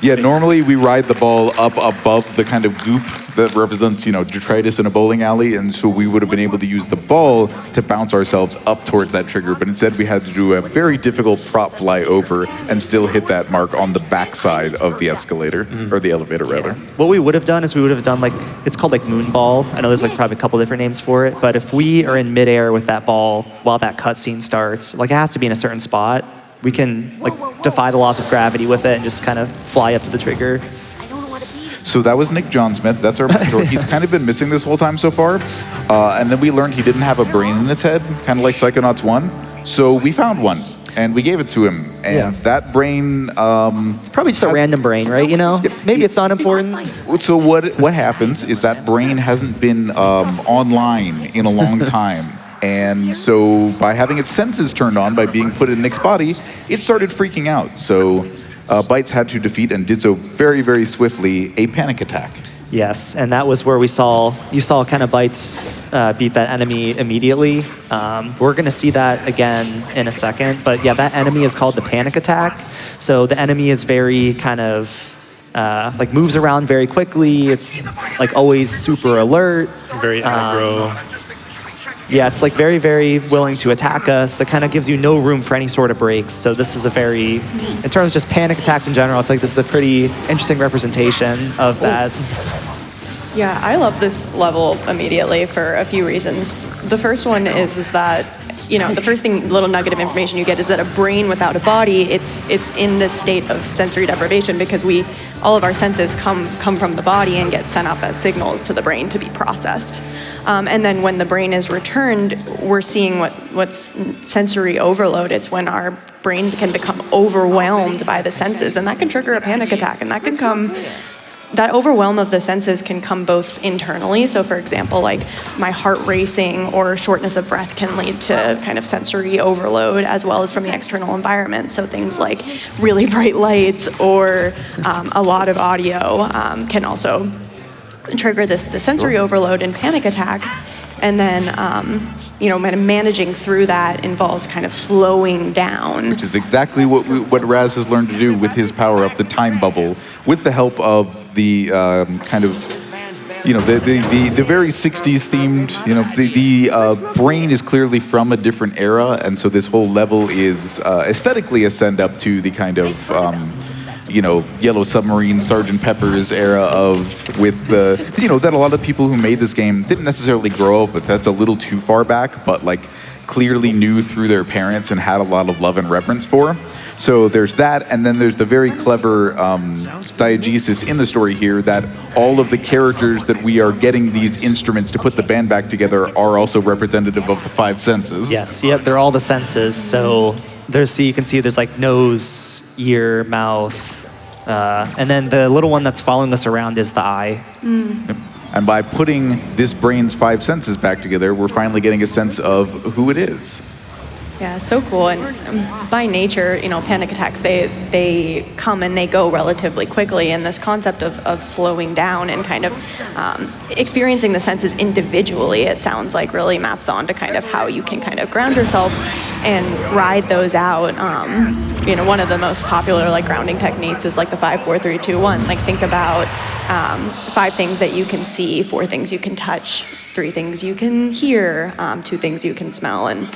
Yeah, normally we ride the ball up above the kind of goop that represents, detritus in a bowling alley, and so we would have been able to use the ball to bounce ourselves up towards that trigger, but instead we had to do a very difficult prop fly over and still hit that mark on the backside of the escalator, or the elevator rather. What we would have done is we would have done like, it's called like moonball. I know there's like probably a couple different names for it, but if we are in midair with that ball while that cutscene starts, like it has to be in a certain spot, we can like defy the laws of gravity with it and just kind of fly up to the trigger. I don't want to be. So that was Nick John Smith. That's our mentor. He's kind of been missing this whole time so far. And then we learned he didn't have a brain in his head, kind of like Psychonauts 1. So we found one, and we gave it to him. And that brain... Probably just a random brain, right? Maybe it's not important. So what happens is that brain hasn't been online in a long time. And so by having its senses turned on, by being put in Nick's body, it started freaking out. So Bytes had to defeat, and did so very, very swiftly, a panic attack. Yes, and that was where you saw kind of Bytes beat that enemy immediately. We're going to see that again in a second. But yeah, that enemy is called the panic attack. So the enemy is very kind of like moves around very quickly. It's like always super alert. Very aggro. Yeah, it's like very, very willing to attack us. It kind of gives you no room for any sort of breaks. So this is a very, in terms of just panic attacks in general, I feel like this is a pretty interesting representation of that. Yeah, I love this level immediately for a few reasons. The first one is that, the first little nugget of information you get is that a brain without a body, it's in this state of sensory deprivation because all of our senses come from the body and get sent up as signals to the brain to be processed. And then when the brain is returned, we're seeing what's sensory overload. It's when our brain can become overwhelmed by the senses, and that can trigger a panic attack, and that overwhelm of the senses can come both internally. So for example, like my heart racing or shortness of breath can lead to kind of sensory overload, as well as from the external environment. So things like really bright lights or a lot of audio can also trigger the sensory overload and panic attack. And then, managing through that involves kind of slowing down. Which is exactly what Raz has learned to do with his power-up, the time bubble, with the help of the the very 60s themed, the brain is clearly from a different era, and so this whole level is aesthetically a send up to the kind of Yellow Submarine, Sgt. Pepper's era with the, that a lot of people who made this game didn't necessarily grow up with. That's a little too far back, but like clearly knew through their parents and had a lot of love and reverence for. So there's that, and then there's the very clever diegesis in the story here that all of the characters that we are getting these instruments to put the band back together are also representative of the five senses. Yes, yep, they're all the senses. So you can see there's like nose, ear, mouth, and then the little one that's following us around is the eye. Yep. And by putting this brain's five senses back together, we're finally getting a sense of who it is. Yeah, so cool. And by nature, panic attacks, they come and they go relatively quickly. And this concept of slowing down and kind of experiencing the senses individually, it sounds like really maps on to kind of how you can kind of ground yourself and ride those out. One of the most popular like grounding techniques is like the 5, 4, 3, 2, 1. Like think about 5 things that you can see, 4 things you can touch, 3 things you can hear, 2 things you can smell, and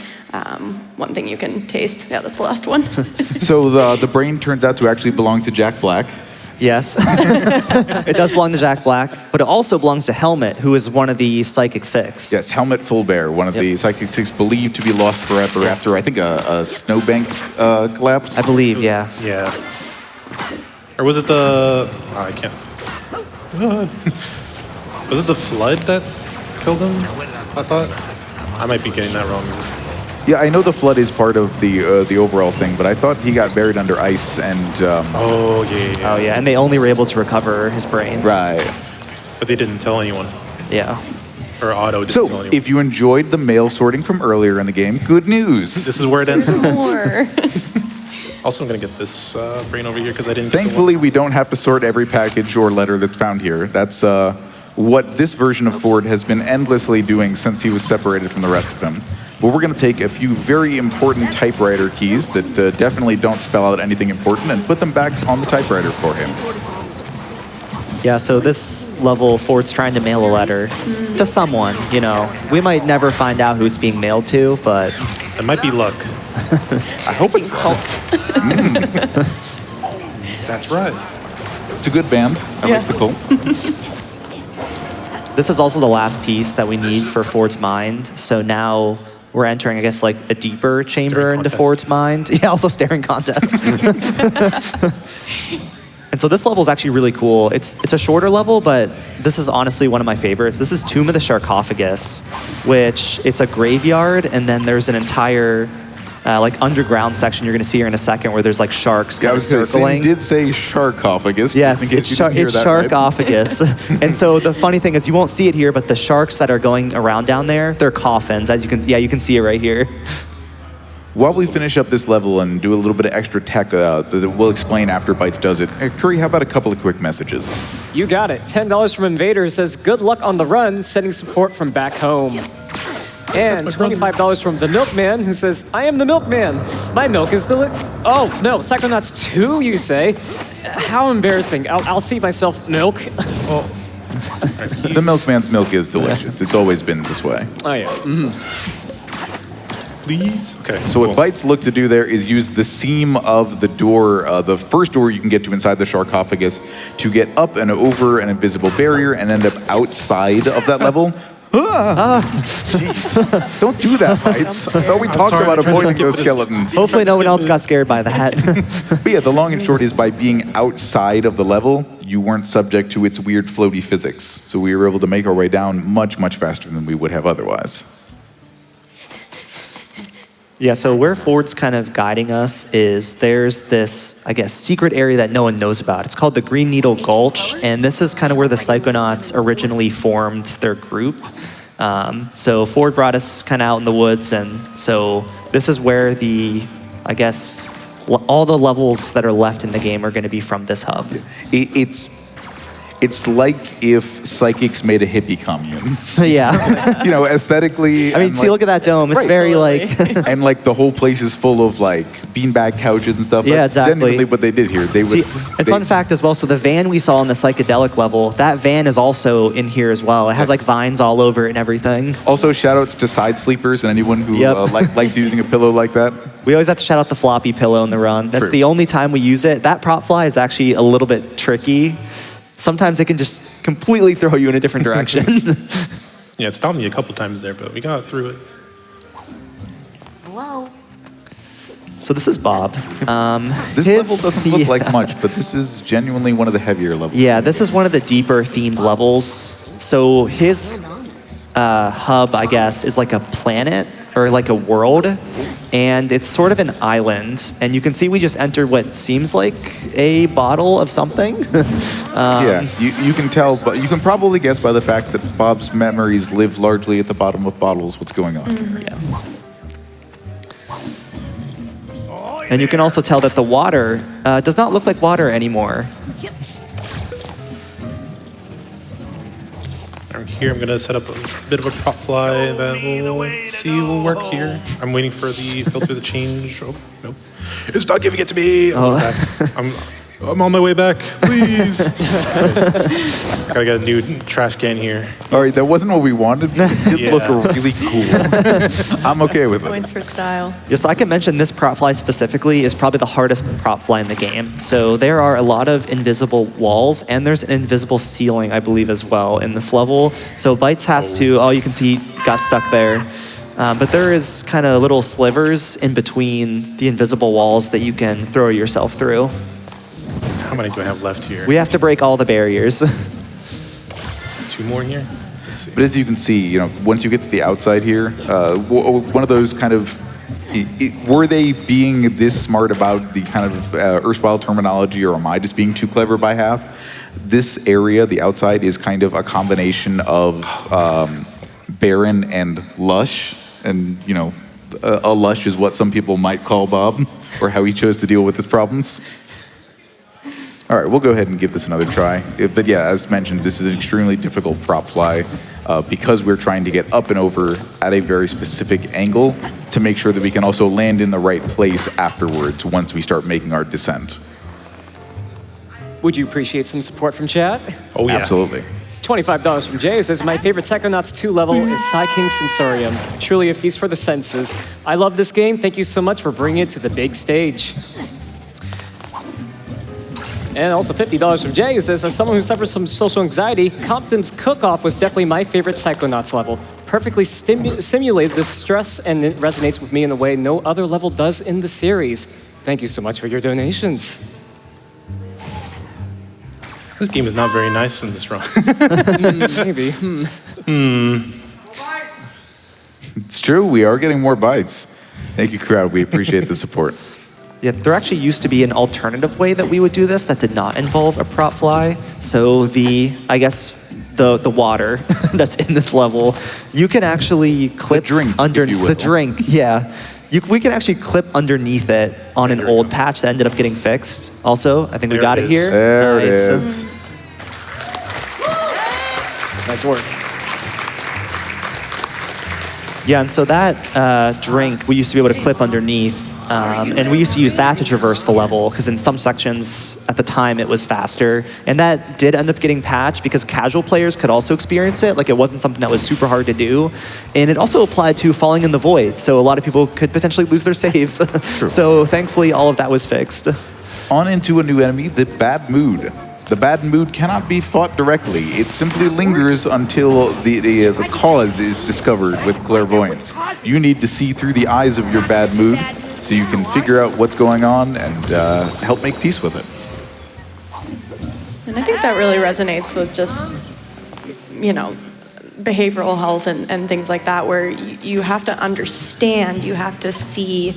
1 thing you can taste. Yeah, that's the last one. So the brain turns out to actually belong to Jack Black. Yes, it does belong to Jack Black, but it also belongs to Helmet, who is one of the Psychic Six. Yes, Helmet Fullbear, one of the Psychic Six, believed to be lost forever after, I think, a snowbank collapse. I believe, yeah. Yeah. Or was it the... Oh, I can't... Was it the flood that killed him? I thought? I might be getting that wrong. Yeah, I know the flood is part of the overall thing, but I thought he got buried under ice and... Oh, yeah. Oh, yeah, and they only were able to recover his brain. Right. But they didn't tell anyone. Yeah. or auto So, difficulty. if you enjoyed the mail sorting from earlier in the game, good news. This is where it ends. More. Also, I'm gonna get this brain over here because I didn't. Get Thankfully, we don't have to sort every package or letter that's found here. That's what this version of Ford has been endlessly doing since he was separated from the rest of him. But we're going to take a few very important typewriter keys that definitely don't spell out anything important and put them back on the typewriter for him. Yeah, so this level, Ford's trying to mail a letter to someone, you know. We might never find out who it's being mailed to, but It might be luck. I hope it's cult. That's right. It's a good band. I like the cult. this is also the last piece that we need for Ford's mind. So now we're entering, I guess, like a deeper chamber Staring into contest. Ford's mind. Yeah, also staring contest. And so this level is actually really cool. It's a shorter level, but this is honestly one of my favorites. This is Tomb of the Sarcophagus, which it's a graveyard, and then there's an entire like underground section you're going to see here in a second where there's like sharks Yeah, I kind of was going to say, circling. you did say sharkophagus. Yes, just in case you didn't hear it's that right. Sharkophagus. And so the funny thing is you won't see it here, but the sharks that are going around down there, they're coffins. As you can, you can see it right here. While we finish up this level and do a little bit of extra tech that we'll explain after Bytes does it, Curry, how about a couple of quick messages? You got it. $10 from Invader says, good luck on the run, sending support from back home. And $25 from the Milkman, who says, I am the Milkman. My milk is Oh, no, Psychonauts 2, you say? How embarrassing. I'll see myself milk. The milkman's milk is delicious. It's always been this way. Oh, yeah. Mm-hmm. Please. Okay. So what Bytes look to do there is use the seam of the door, the first door you can get to inside the sarcophagus, to get up and over an invisible barrier and end up outside of that level. Jeez. Don't do that, Bytes. I thought we talked sorry, about I'm trying to avoiding skip those this. skeletons. Hopefully no one else got scared by that. But yeah, the long and short is by being outside of the level, you weren't subject to its weird floaty physics. So we were able to make our way down much, much faster than we would have otherwise. Yeah, so where Ford's kind of guiding us is there's this, I guess, secret area that no one knows about. It's called the Green Needle Gulch, and this is kind of where the Psychonauts originally formed their group. So Ford brought us kind of out in the woods, and so this is where the, I guess, all the levels that are left in the game are going to be from this hub. It's like if psychics made a hippie commune. Yeah. You know, aesthetically. I mean, see, look at that dome. It's Right. very like... And like the whole place is full of like beanbag couches and stuff. Yeah, That's exactly. genuinely what they did here. They would. See, and fun fact as well, so the van we saw on the psychedelic level, that van is also in here as well. It has like vines all over it and everything. Also, shout outs to side sleepers and anyone who Yep. likes using a pillow like that. We always have to shout out the floppy pillow in the run. That's True. the only time we use it. That prop fly is actually a little bit tricky. Sometimes it can just completely throw you in a different direction. Yeah, it stopped me a couple times there, but we got through it. Hello? So this is Bob. This level doesn't look like much, but this is genuinely one of the heavier levels. Yeah, this is one of the deeper themed levels. So his hub, I guess, is like a planet or like a world, and it's sort of an island. And you can see we just entered what seems like a bottle of something. Yeah, you can tell, but you can probably guess by the fact that Bob's memories live largely at the bottom of bottles what's going on. Yes. And you can also tell that the water does not look like water anymore. Here, I'm gonna set up a bit of a prop fly that we'll see will work here. I'm waiting for the filter to change. Oh, nope. It's not giving it to me. I'm on my way back, please. Gotta get a new trash can here. All right, that wasn't what we wanted, but it did look really cool. I'm okay with it. Points for style. Yes, I can mention this prop fly specifically is probably the hardest prop fly in the game. So there are a lot of invisible walls, and there's an invisible ceiling, I believe, as well in this level. So Bytes has to, you can see he got stuck there. But there is kind of little slivers in between the invisible walls that you can throw yourself through. How many do I have left here? We have to break all the barriers. 2 more here. Let's see. But as you can see, once you get to the outside here, one of those kind of, were they being this smart about the kind of erstwhile terminology, or am I just being too clever by half? This area, the outside, is kind of a combination of barren and lush. And, you know, a lush is what some people might call Bob, or how he chose to deal with his problems. All right, we'll go ahead and give this another try. But yeah, as mentioned, this is an extremely difficult prop fly because we're trying to get up and over at a very specific angle to make sure that we can also land in the right place afterwards once we start making our descent. Would you appreciate some support from chat? Oh, yeah. Absolutely. $25 from Jay, who says, my favorite Psychonauts 2 level is Psy King Sensorium. Truly a feast for the senses. I love this game. Thank you so much for bringing it to the big stage. And also $50 from Jay, who says, as someone who suffers from social anxiety, Compton's Cook-Off was definitely my favorite Psychonauts level. Perfectly simulated this stress, and it resonates with me in a way no other level does in the series. Thank you so much for your donations. This game is not very nice in this run. Maybe. It's true, we are getting more bites. Thank you, crowd. We appreciate the support. Yeah, there actually used to be an alternative way that we would do this that did not involve a prop fly. So the water that's in this level, you can actually clip drink, under if you will. the drink. Yeah, we can actually clip underneath it on an old patch that ended up getting fixed. Also, I think we There got it it here. There it Nice. is. Nice work. Yeah, and so that drink we used to be able to clip underneath. And we used to use that to traverse the level because in some sections at the time it was faster. And that did end up getting patched because casual players could also experience it. Like it wasn't something that was super hard to do. And it also applied to falling in the void. So a lot of people could potentially lose their saves. So thankfully all of that was fixed. On into a new enemy, the Bad Mood. The Bad Mood cannot be fought directly. It simply lingers until the cause is discovered with clairvoyance. You need to see through the eyes of your bad mood so you can figure out what's going on and help make peace with it. And I think that really resonates with just, you know, behavioral health and things like that, where you have to understand, you have to see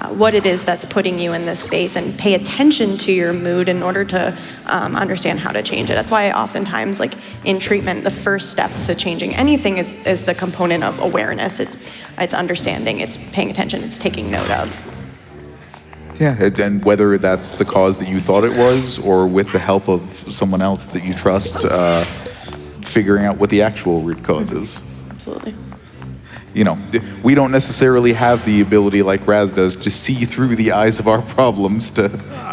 what it is that's putting you in this space and pay attention to your mood in order to understand how to change it. That's why oftentimes, like in treatment, the first step to changing anything is the component of awareness. It's understanding, it's paying attention, it's taking note of. Yeah, and whether that's the cause that you thought it was or with the help of someone else that you trust, figuring out what the actual root cause is. Absolutely. You know, we don't necessarily have the ability like Raz does to see through the eyes of our problems to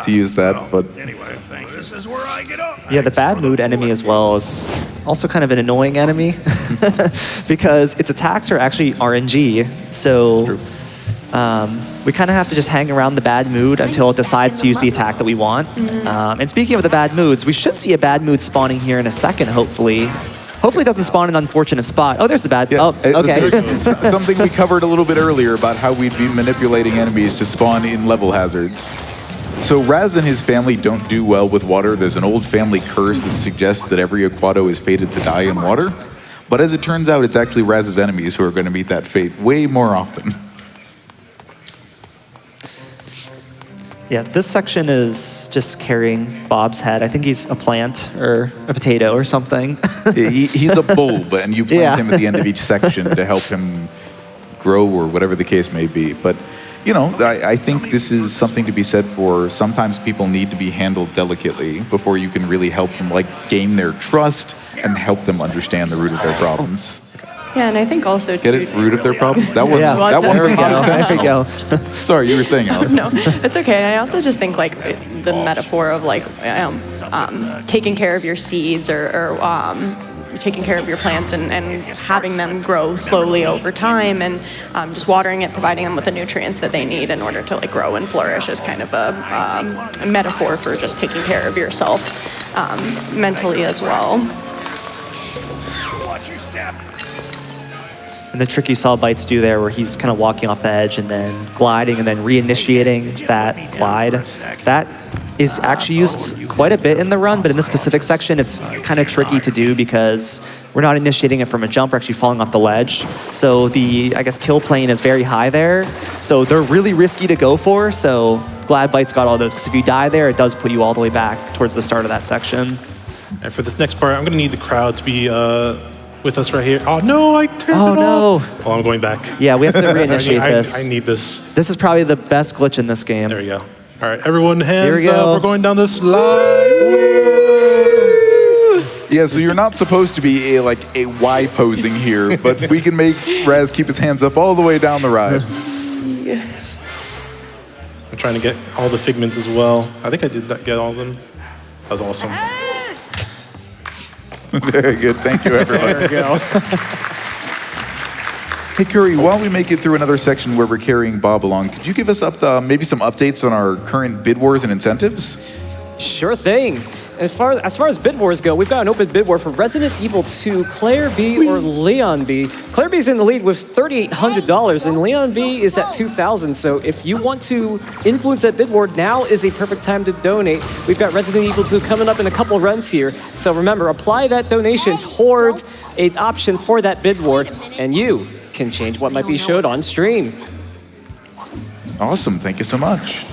use that, but Anyway, this is where I get up. Yeah, the bad mood enemy as well is also kind of an annoying enemy because its attacks are actually RNG. So we kind of have to just hang around the bad mood until it decides to use the attack that we want. And speaking of the bad moods, we should see a bad mood spawning here in a second, hopefully. Hopefully it doesn't spawn in an unfortunate spot. Oh, there's the bad. yeah, Oh, okay. something we covered a little bit earlier about how we'd be manipulating enemies to spawn in level hazards. So Raz and his family don't do well with water. There's an old family curse that suggests that every Aquato is fated to die in water. But as it turns out, it's actually Raz's enemies who are going to meet that fate way more often. Yeah, this section is just carrying Bob's head. I think he's a plant or a potato or something. He's a bulb, and you plant Yeah. him at the end of each section to help him grow or whatever the case may be. But, you know, I think this is something to be said for sometimes people need to be handled delicately before you can really help them, like, gain their trust and help them understand the root of their problems. Yeah, and I think also Get it? Root of their problems? That one, Yeah, that one there we was go. not There we go. intentional. Sorry, you were saying, Alice. No, it's okay. And I also just think like the metaphor of like taking care of your seeds or taking care of your plants and having them grow slowly over time and just watering it, providing them with the nutrients that they need in order to like grow and flourish is kind of a metaphor for just taking care of yourself mentally as well. Watch your step. And the trick you saw Bites do there where he's kind of walking off the edge and then gliding and then reinitiating that glide. That is actually used quite a bit in the run, but in this specific section, it's kind of tricky to do because we're not initiating it from a jump, we're actually falling off the ledge. So the, I guess, kill plane is very high there. So they're really risky to go for, so glad Bites got all those, because if you die there, it does put you all the way back towards the start of that section. And for this next part, I'm going to need the crowd to be with us right here. Oh no, I turned Oh it no. off. Well, I'm going back. Yeah, we have to reinitiate this. I need this. This is probably the best glitch in this game. There we go. All right, everyone, Here hands we go. up. We're going down the slide. Yeah, so you're not supposed to be a Y posing here, but we can make Raz keep his hands up all the way down the ride. I'm trying to get all the figments as well. I think I did get all of them. That was awesome. Very good. Thank you, everyone. There we go. Hey, Kuri, while we make it through another section where we're carrying Bob along, could you give us maybe some updates on our current bid wars and incentives? Sure thing. As far as bid wars go, we've got an open bid war for Resident Evil 2, Claire B or Leon B. Claire B's in the lead with $3,800, and Leon B is at $2,000. So if you want to influence that bid war, now is a perfect time to donate. We've got Resident Evil 2 coming up in a couple runs here. So remember, apply that donation towards an option for that bid war, and you can change what might be showed on stream. Awesome. Thank you so much.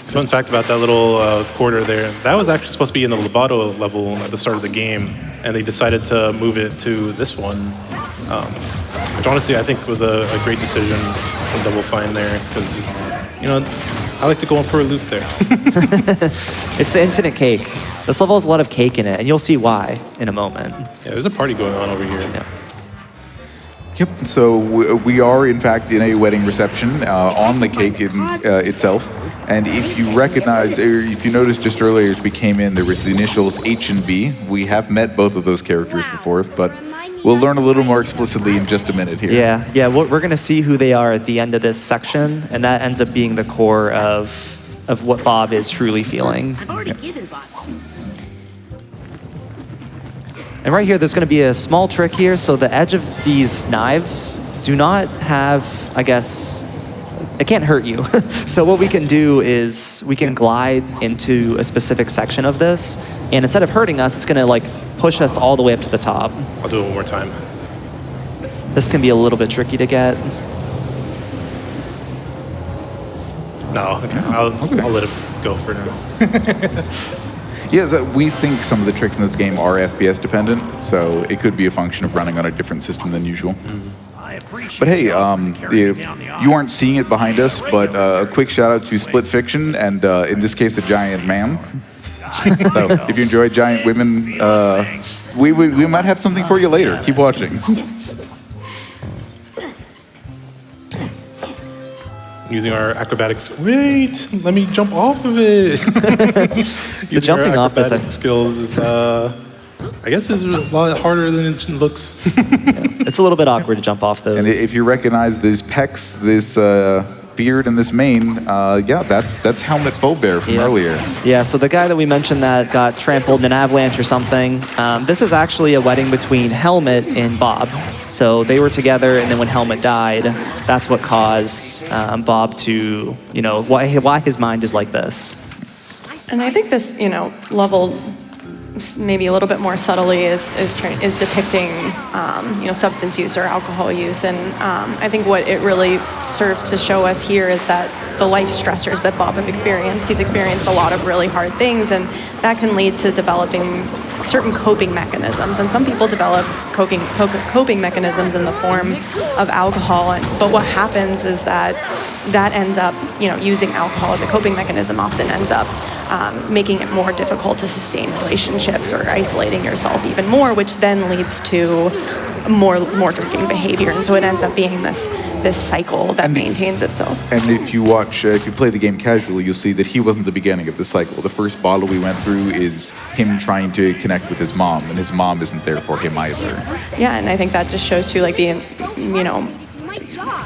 Fun fact about that little quarter there, that was actually supposed to be in the Lobato level at the start of the game, and they decided to move it to this one, which honestly I think was a great decision from Double Fine there, because, you know, I like to go on for a loop there. It's the infinite cake. This level has a lot of cake in it, and you'll see why in a moment. Yeah, there's a party going on over here. Yeah. Yep. So we are, in fact, in a wedding reception on the cake itself. And if you recognize, or if you noticed just earlier as we came in, there was the initials H and B. We have met both of those characters before, but we'll learn a little more explicitly in just a minute here. Yeah. We're going to see who they are at the end of this section, and that ends up being the core of what Bob is truly feeling. I've already given Bob. And right here, there's going to be a small trick here. So the edge of these knives do not have, I guess, it can't hurt you. So what we can do is we can glide into a specific section of this, and instead of hurting us, it's going to like push us all the way up to the top. I'll do it one more time. This can be a little bit tricky to get. No, okay. I'll let it go for now. Yeah, so we think some of the tricks in this game are FPS dependent, so it could be a function of running on a different system than usual. But hey, you aren't seeing it behind us, but a quick shout out to Split Fiction, and in this case, a giant man. So if you enjoy giant women, we might have something for you later. Keep watching. Using our acrobatics. Wait, let me jump off of it. The jumping off is acrobatic skills is, I guess, is a lot harder than it looks. It's a little bit awkward to jump off those. And if you recognize these pecs, this beard, and this mane, yeah, that's Helmet Fobear from earlier. Yeah, so the guy that we mentioned that got trampled in an avalanche or something, this is actually a wedding between Helmet and Bob. So they were together, and then when Helmet died, that's what caused Bob to, you know, why his mind is like this. And I think this, level maybe a little bit more subtly is depicting, substance use or alcohol use. And I think what it really serves to show us here is that the life stressors that Bob have experienced, he's experienced a lot of really hard things, and that can lead to developing certain coping mechanisms. And some people develop coping mechanisms in the form of alcohol. But what happens is that ends up, using alcohol as a coping mechanism often ends up making it more difficult to sustain relationships or isolating yourself even more, which then leads to more drinking behavior. And so it ends up being this cycle that maintains itself. And if you play the game casually, you'll see that he wasn't the beginning of the cycle. The first bottle we went through is him trying to connect with his mom, and his mom isn't there for him either. Yeah, and I think that just shows too, like the,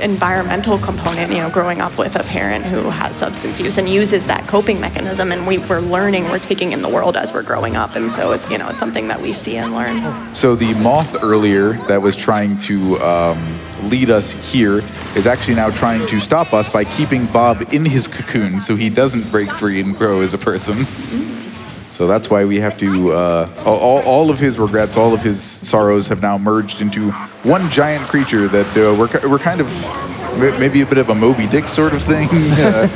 environmental component, growing up with a parent who has substance use and uses that coping mechanism, and we're taking in the world as we're growing up, and so it's something that we see and learn. So the moth earlier that was trying to lead us here is actually now trying to stop us by keeping Bob in his cocoon so he doesn't break free and grow as a person. So that's why we have to, all of his regrets, all of his sorrows have now merged into one giant creature that we're kind of, maybe a bit of a Moby Dick sort of thing,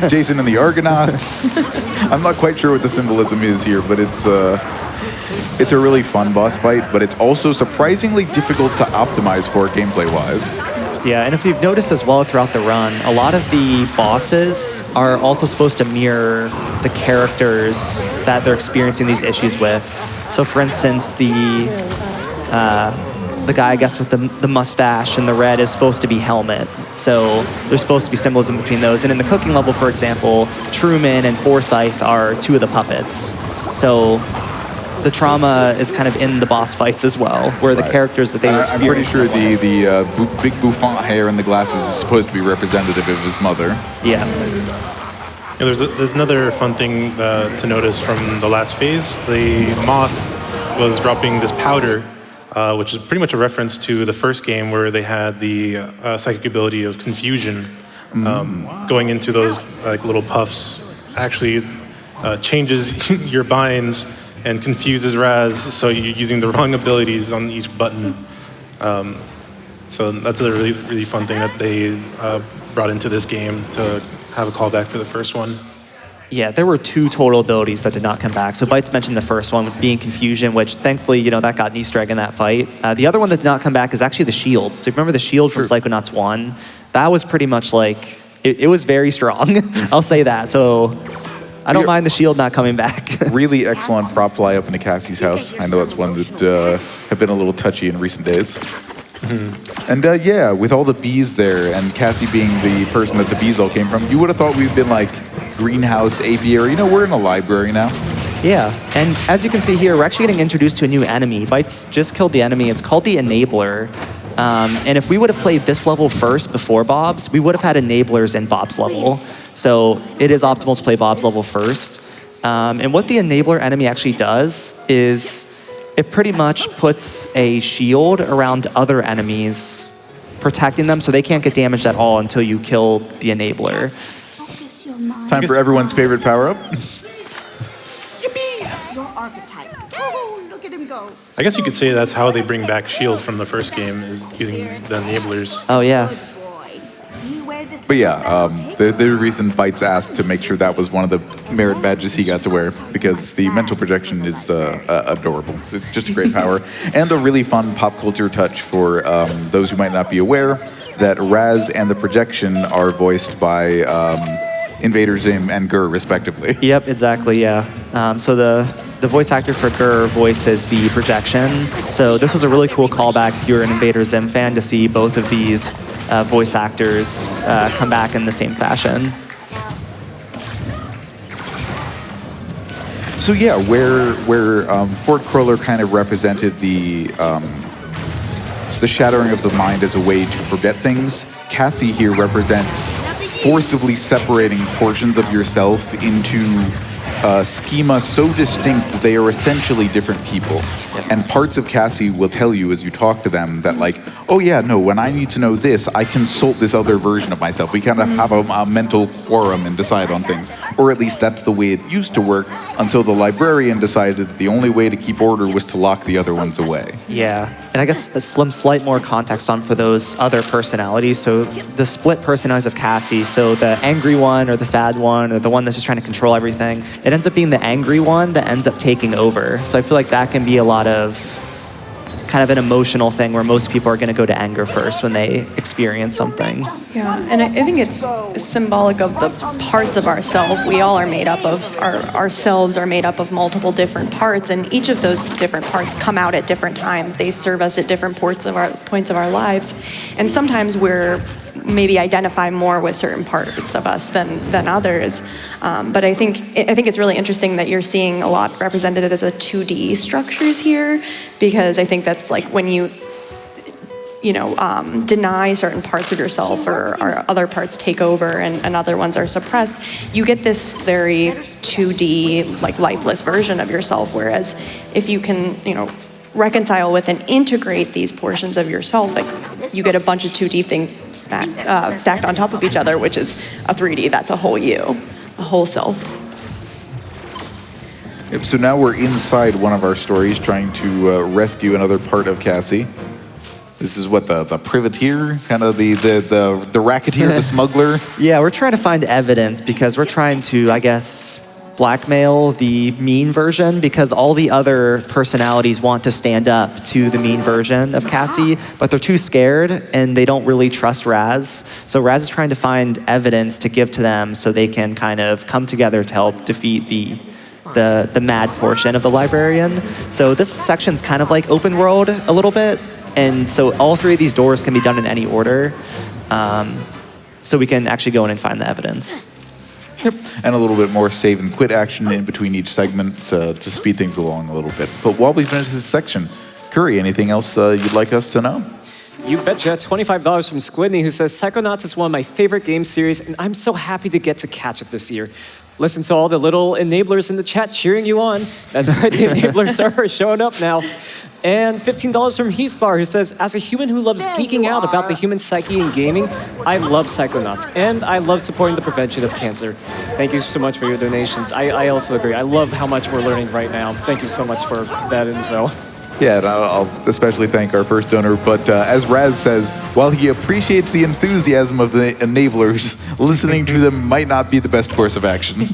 Jason and the Argonauts. I'm not quite sure what the symbolism is here, but it's It's a really fun boss fight, but it's also surprisingly difficult to optimize for gameplay-wise. Yeah, and if you've noticed as well throughout the run, a lot of the bosses are also supposed to mirror the characters that they're experiencing these issues with. So for instance, the guy, I guess, with the mustache and the red is supposed to be Helmet. So there's supposed to be symbolism between those. And in the cooking level, for example, Truman and Forsyth are two of the puppets. So the trauma is kind of in the boss fights as well, where the characters that they I'm pretty experience. sure the big bouffant hair and the glasses is supposed to be representative of his mother. Yeah. Yeah, there's another fun thing to notice from the last phase. The moth was dropping this powder, which is pretty much a reference to the first game where they had the psychic ability of confusion. Going into those like little puffs actually changes your binds and confuses Raz, so you're using the wrong abilities on each button. So that's a really, really fun thing that they brought into this game to have a callback for the first one. Yeah, there were 2 total abilities that did not come back. So Bytes mentioned the first one being confusion, which thankfully, that got an Easter egg in that fight. The other one that did not come back is actually the shield. So if you remember the shield from Psychonauts 1, that was pretty much like, it was very strong. I'll say that. So I don't mind the shield not coming back. Really excellent prop fly up into Cassie's house. I know it's one that have been a little touchy in recent days. And yeah, with all the bees there and Cassie being the person that the bees all came from, you would have thought we'd been like greenhouse, apiary. We're in a library now. Yeah, and as you can see here, we're actually getting introduced to a new enemy. Bytes just killed the enemy. It's called the Enabler. And if we would have played this level first before Bob's, we would have had Enablers in Bob's level. So it is optimal to play Bob's level first. And what the Enabler enemy actually does is it pretty much puts a shield around other enemies, protecting them so they can't get damaged at all until you kill the Enabler. Time for everyone's favorite power-up. Yippee! Your archetype. Oh, look at him go. I guess you could say that's how they bring back Shield from the first game, is using the enablers. Oh, yeah. Good boy. See where this But yeah, the reason Bytes asked to make sure that was one of the merit badges he got to wear, because the mental projection is adorable. It's just a great power. And a really fun pop culture touch for those who might not be aware, that Raz and the projection are voiced by Invader Zim and Gur, respectively. Yep, exactly, yeah. So the voice actor for Gur voices the projection. So this was a really cool callback if you're an Invader Zim fan to see both of these voice actors come back in the same fashion. So yeah, where Fort Cruller kind of represented the shattering of the mind as a way to forget things, Cassie here represents forcibly separating portions of yourself into a schema so distinct that they are essentially different people. And parts of Cassie will tell you as you talk to them that like, oh yeah, no, when I need to know this, I consult this other version of myself. We kind of have a mental quorum and decide on things. Or at least that's the way it used to work until the librarian decided that the only way to keep order was to lock the other ones away. Yeah, and I guess some slight more context on for those other personalities. So the split personalities of Cassie, so the angry one or the sad one or the one that's just trying to control everything, it ends up being the angry one that ends up taking over. So I feel like that can be a lot of kind of an emotional thing where most people are going to go to anger first when they experience something. Yeah, and I think it's symbolic of the parts of ourselves. We all are made up of, ourselves are made up of multiple different parts, and each of those different parts come out at different times. They serve us at different points of our lives, and sometimes we're maybe identify more with certain parts of us than others. But I think it's really interesting that you're seeing a lot represented as a 2D structures here, because I think that's like when you deny certain parts of yourself or other parts take over and other ones are suppressed, you get this very 2D, like lifeless version of yourself. Whereas if you can, reconcile with and integrate these portions of yourself, like you get a bunch of 2D things stacked on top of each other, which is a 3D. That's a whole you, a whole self. Yep, so now we're inside one of our stories trying to rescue another part of Cassie. This is what, the privateer, kind of the racketeer, the smuggler? Yeah, we're trying to find evidence because we're trying to, I guess, blackmail the mean version because all the other personalities want to stand up to the mean version of Cassie, but they're too scared and they don't really trust Raz. So Raz is trying to find evidence to give to them so they can kind of come together to help defeat the mad portion of the librarian. So this section's kind of like open world a little bit, and so all three of these doors can be done in any order. So we can actually go in and find the evidence. Yep, and a little bit more save and quit action in between each segment to speed things along a little bit. But while we finish this section, Kuri, anything else you'd like us to know? You betcha. $25 from Squidney, who says, Psychonauts is one of my favorite game series, and I'm so happy to get to catch it this year. Listen to all the little enablers in the chat cheering you on. That's right, the enablers are showing up now. And $15 from Heathbar, who says, as a human who loves geeking out about the human psyche and gaming, I love Psychonauts, and I love supporting the prevention of cancer. Thank you so much for your donations. I also agree. I love how much we're learning right now. Thank you so much for that info. Yeah, and I'll especially thank our first donor, but as Raz says, while he appreciates the enthusiasm of the enablers, listening to them might not be the best course of action.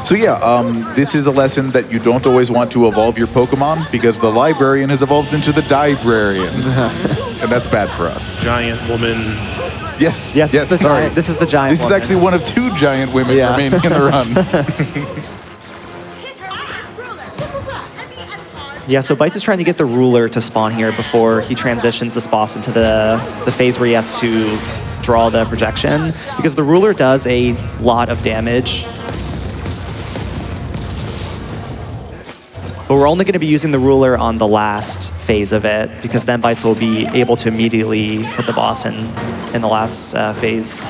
So yeah, this is a lesson that you don't always want to evolve your Pokemon because the librarian has evolved into the Dibrarian. And that's bad for us. Giant woman. Yes, Yes, this is the giant This is woman. actually one of two giant women Yeah. remaining in the run. Hit her with this ruler. Let me unpause. Yeah, so Bytes is trying to get the ruler to spawn here before he transitions this boss into the phase where he has to draw the projection, because the ruler does a lot of damage. But we're only going to be using the ruler on the last phase of it, because then Bytes will be able to immediately hit the boss in the last phase.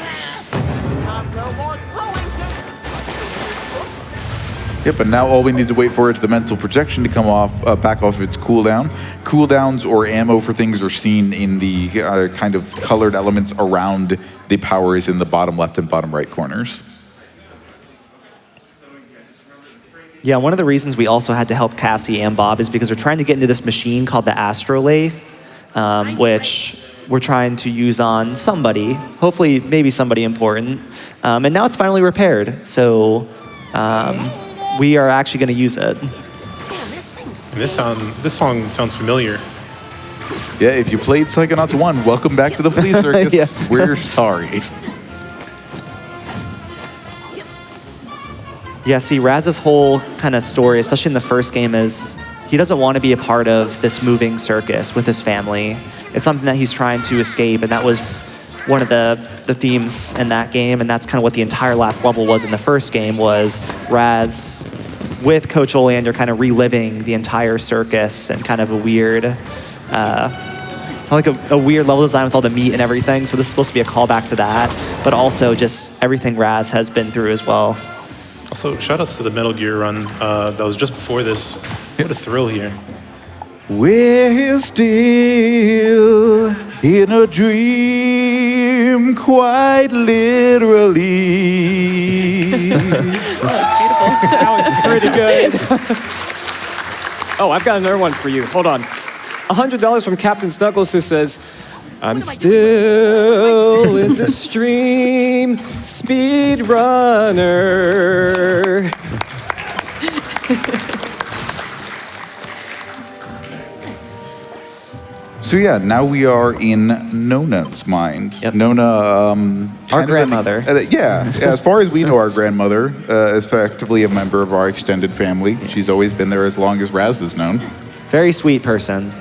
Yep, and now all we need to wait for is the mental projection to come off, back off its cooldown. Cooldowns or ammo for things are seen in the kind of colored elements around the powers in the bottom left and bottom right corners. Yeah, one of the reasons we also had to help Cassie and Bob is because we're trying to get into this machine called the Astrolathe, which we're trying to use on somebody, hopefully maybe somebody important. And now it's finally repaired, so we are actually going to use it. And this song sounds familiar. Yeah, if you played Psychonauts 1, welcome back to the Flea Circus. Yeah. We're sorry. Yeah, see, Raz's whole kind of story, especially in the first game, is he doesn't want to be a part of this moving circus with his family. It's something that he's trying to escape, and that was one of the themes in that game, and that's kind of what the entire last level was in the first game, was Raz with Coach Oleander kind of reliving the entire circus and kind of a weird, like a weird level design with all the meat and everything. So this is supposed to be a callback to that, but also just everything Raz has been through as well. Also, shoutouts to the Metal Gear run that was just before this. What a thrill here. We're still in a dream, quite literally. That was pretty good. Oh, I've got another one for you. Hold on. $100 from Captain Snuggles, who says, I'm still in the stream, speed runner. So yeah, now we are in Nona's mind. Yep. Nona, Our kind of grandmother. yeah, as far as we know, our grandmother is effectively a member of our extended family. She's always been there as long as Raz is known. Very sweet person.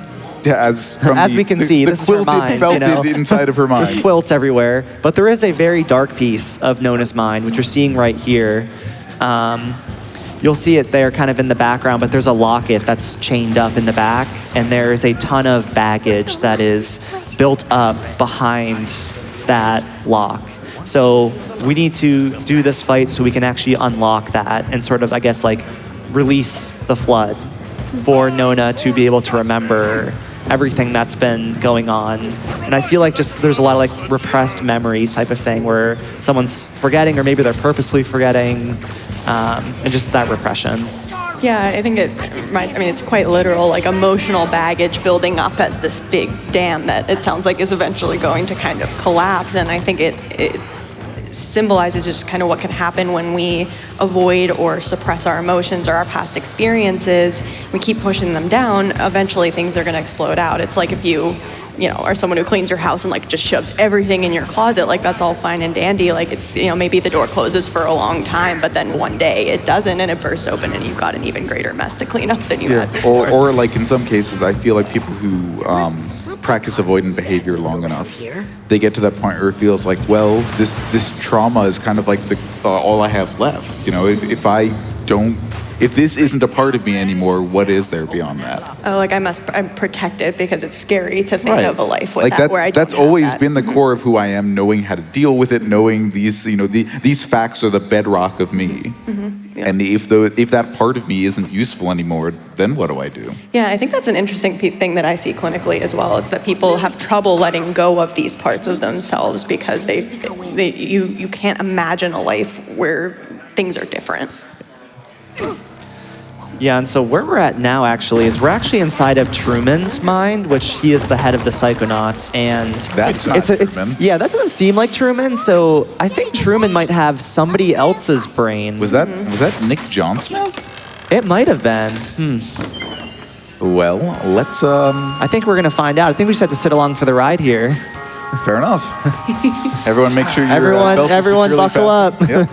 Yeah, as We can see, this is her quilted, mind, felted you know? inside of her mind. There's quilts everywhere, but there is a very dark piece of Nona's mind, which you're seeing right here. You'll see it there kind of in the background, but there's a locket that's chained up in the back, and there's a ton of baggage that is built up behind that lock. So we need to do this fight so we can actually unlock that and sort of, I guess, like release the flood for Nona to be able to remember everything that's been going on. And I feel like just there's a lot of like repressed memories type of thing where someone's forgetting, or maybe they're purposely forgetting, and just that repression. Yeah, I think it reminds, I mean, it's quite literal, like emotional baggage building up as this big dam that it sounds like is eventually going to kind of collapse. And I think symbolizes just kind of what can happen when we avoid or suppress our emotions or our past experiences. We keep pushing them down. Eventually, things are going to explode out. It's like if you are someone who cleans your house and like just shoves everything in your closet. Like that's all fine and dandy. Like maybe the door closes for a long time, but then one day it doesn't, and it bursts open, and you've got an even greater mess to clean up than you had before. Or like in some cases, I feel like people who practice avoidant behavior long enough, they get to that point where it feels like, well, this trauma is kind of like all I have left. If this isn't a part of me anymore, what is there beyond that? Oh, like I'm protected because it's scary to think of a life with like that where I don't that's have always that. been the core of who I am, knowing how to deal with it, knowing these facts are the bedrock of me. Mm-hmm. Yeah. And if that part of me isn't useful anymore, then what do I do? Yeah, I think that's an interesting thing that I see clinically as well. It's that people have trouble letting go of these parts of themselves because you can't imagine a life where things are different. Yeah, and so where we're at now actually is we're actually inside of Truman's mind, which he is the head of the Psychonauts, and That's not Truman. Yeah, that doesn't seem like Truman. So I think Truman might have somebody else's brain. Was that Nick John Smith? It might have been. Well, let's I think we're gonna find out. I think we just have to sit along for the ride here. fair enough. Everyone make sure your belt is everyone securely buckle fastened. up. Yep.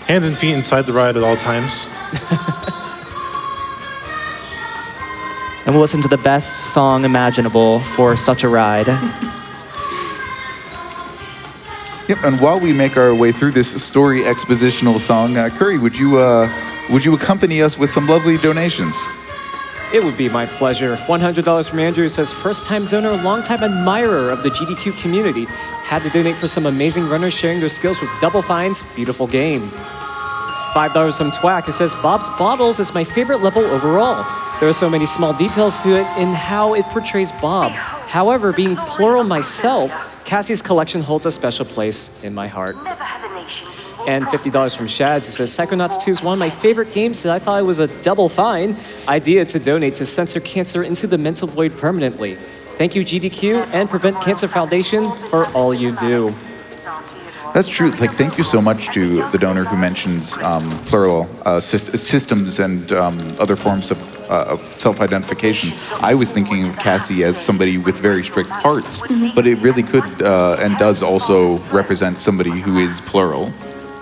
Hands and feet inside the ride at all times. And we'll listen to the best song imaginable for such a ride. Yep. And while we make our way through this story expositional song, Kuri, would you accompany us with some lovely donations? It would be my pleasure. $100 from Andrew, says, first-time donor, long-time admirer of the GDQ community. Had to donate for some amazing runners sharing their skills with Double Fine's beautiful game. $5 from Twack, who says, Bob's Bottles is my favorite level overall. There are so many small details to it in how it portrays Bob. However, being plural myself, Cassie's collection holds a special place in my heart. And $50 from Shads, who says, Psychonauts 2 is one of my favorite games that I thought it was a double fine idea to donate to censor cancer into the mental void permanently. Thank you, GDQ and Prevent Cancer Foundation, for all you do. That's true. Like, thank you so much to the donor who mentions plural systems and other forms of self-identification. I was thinking of Cassie as somebody with very strict parts, but it really could and does also represent somebody who is plural,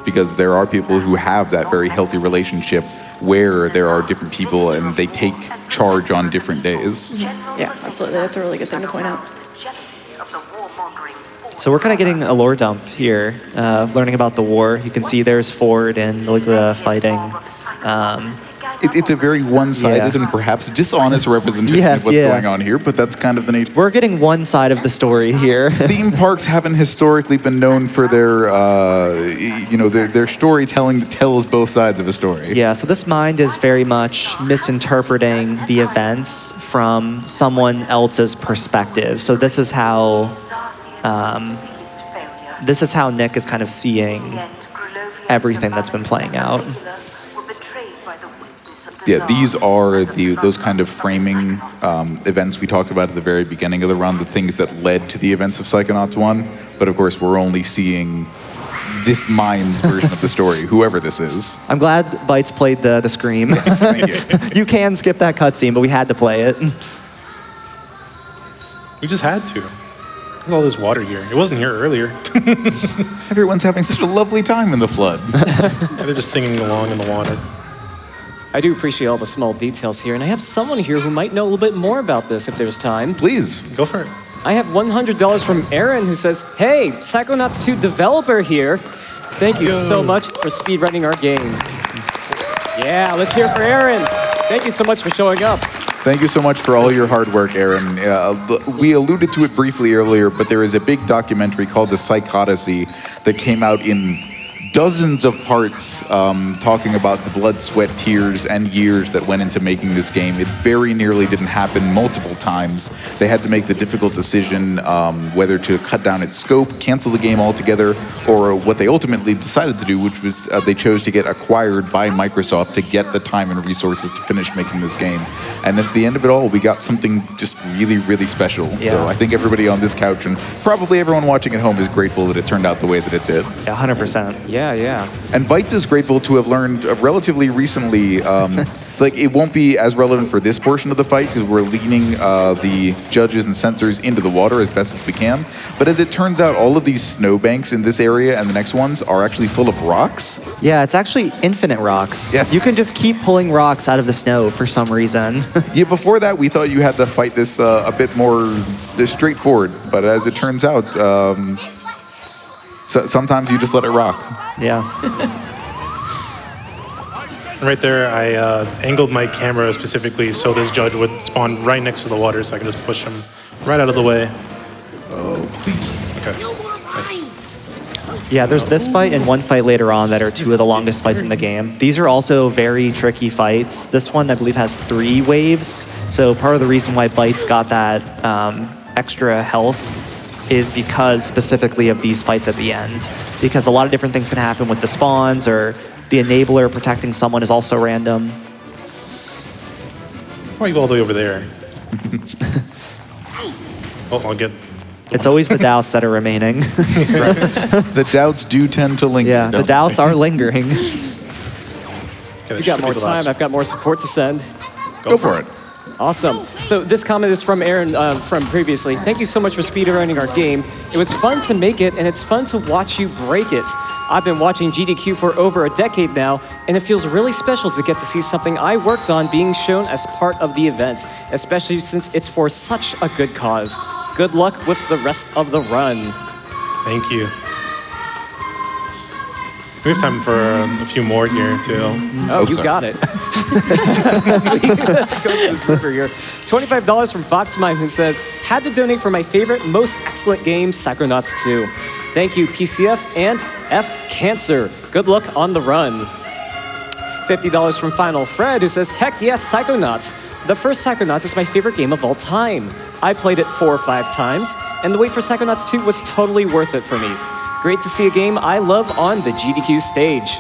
because there are people who have that very healthy relationship where there are different people and they take charge on different days. Yeah, absolutely. That's a really good thing to point out. So we're kind of getting a lore dump here, learning about the war. You can see there's Ford and Maligula fighting. It's a very one-sided and perhaps dishonest representation of what's going on here, but that's kind of the nature. We're getting one side of the story here. Theme parks haven't historically been known for their, their storytelling that tells both sides of a story. Yeah, so this mind is very much misinterpreting the events from someone else's perspective. So this is how Nick is kind of seeing everything that's been playing out. Yeah, these are those kind of framing events we talked about at the very beginning of the run, the things that led to the events of Psychonauts 1. But of course, we're only seeing this mind's version of the story, whoever this is. I'm glad Bytes played the scream. Yes, thank you. You can skip that cutscene, but we had to play it. We just had to. Look at all this water here. It wasn't here earlier. Everyone's having such a lovely time in the flood. Yeah, they're just singing along in the water. I do appreciate all the small details here, and I have someone here who might know a little bit more about this if there's time. Please. Go for it. I have $100 from Aaron, who says, hey, Psychonauts 2 developer here. Thank you so much for speedrunning our game. Yeah, let's hear it for Aaron. Thank you so much for showing up. Thank you so much for all your hard work, Aaron. We alluded to it briefly earlier, but there is a big documentary called The Psychonauts that came out in dozens of parts talking about the blood, sweat, tears, and years that went into making this game. It very nearly didn't happen multiple times. They had to make the difficult decision whether to cut down its scope, cancel the game altogether, or what they ultimately decided to do, which was they chose to get acquired by Microsoft to get the time and resources to finish making this game. And at the end of it all, we got something just really, really special. Yeah. So I think everybody on this couch and probably everyone watching at home is grateful that it turned out the way that it did. Yeah, 100%. Yeah. And Bytes is grateful to have learned relatively recently, like it won't be as relevant for this portion of the fight because we're leading the judges and censors into the water as best as we can. But as it turns out, all of these snowbanks in this area and the next ones are actually full of rocks. Yeah, it's actually infinite rocks. Yes. You can just keep pulling rocks out of the snow for some reason. Yeah, before that, we thought you had to fight this a bit more straightforward. But as it turns out, sometimes you just let it rock. Yeah. Right there, I angled my camera specifically so this judge would spawn right next to the water, so I can just push him right out of the way. Oh, please. Okay. Nice. Yeah, there's this fight and one fight later on that are two of the longest fights in the game. These are also very tricky fights. This one, I believe, has 3 waves. So part of the reason why Bytes got that extra health is because specifically of these fights at the end. Because a lot of different things can happen with the spawns, or the enabler protecting someone is also random. Why are you all the way over there? Oh, I'll get... It's always the doubts that are remaining. The doubts do tend to linger. Yeah, the don't doubts they? are lingering. Okay, If that you got should more be the last. time, I've got more support to send. Go for it. Awesome. So this comment is from Aaron from previously. Thank you so much for speedrunning our game. It was fun to make it, and it's fun to watch you break it. I've been watching GDQ for over a decade now, and it feels really special to get to see something I worked on being shown as part of the event, especially since it's for such a good cause. Good luck with the rest of the run. Thank you. We have time for a few more here, too. Oh, you sorry. got it. Go to this river here. $25 from Foxmine, who says, had to donate for my favorite, most excellent game, Psychonauts 2. Thank you, PCF and F Cancer. Good luck on the run. $50 from Final Fred, who says, heck yes, Psychonauts. The first Psychonauts is my favorite game of all time. I played it 4 or 5 times, and the wait for Psychonauts 2 was totally worth it for me. Great to see a game I love on the GDQ stage.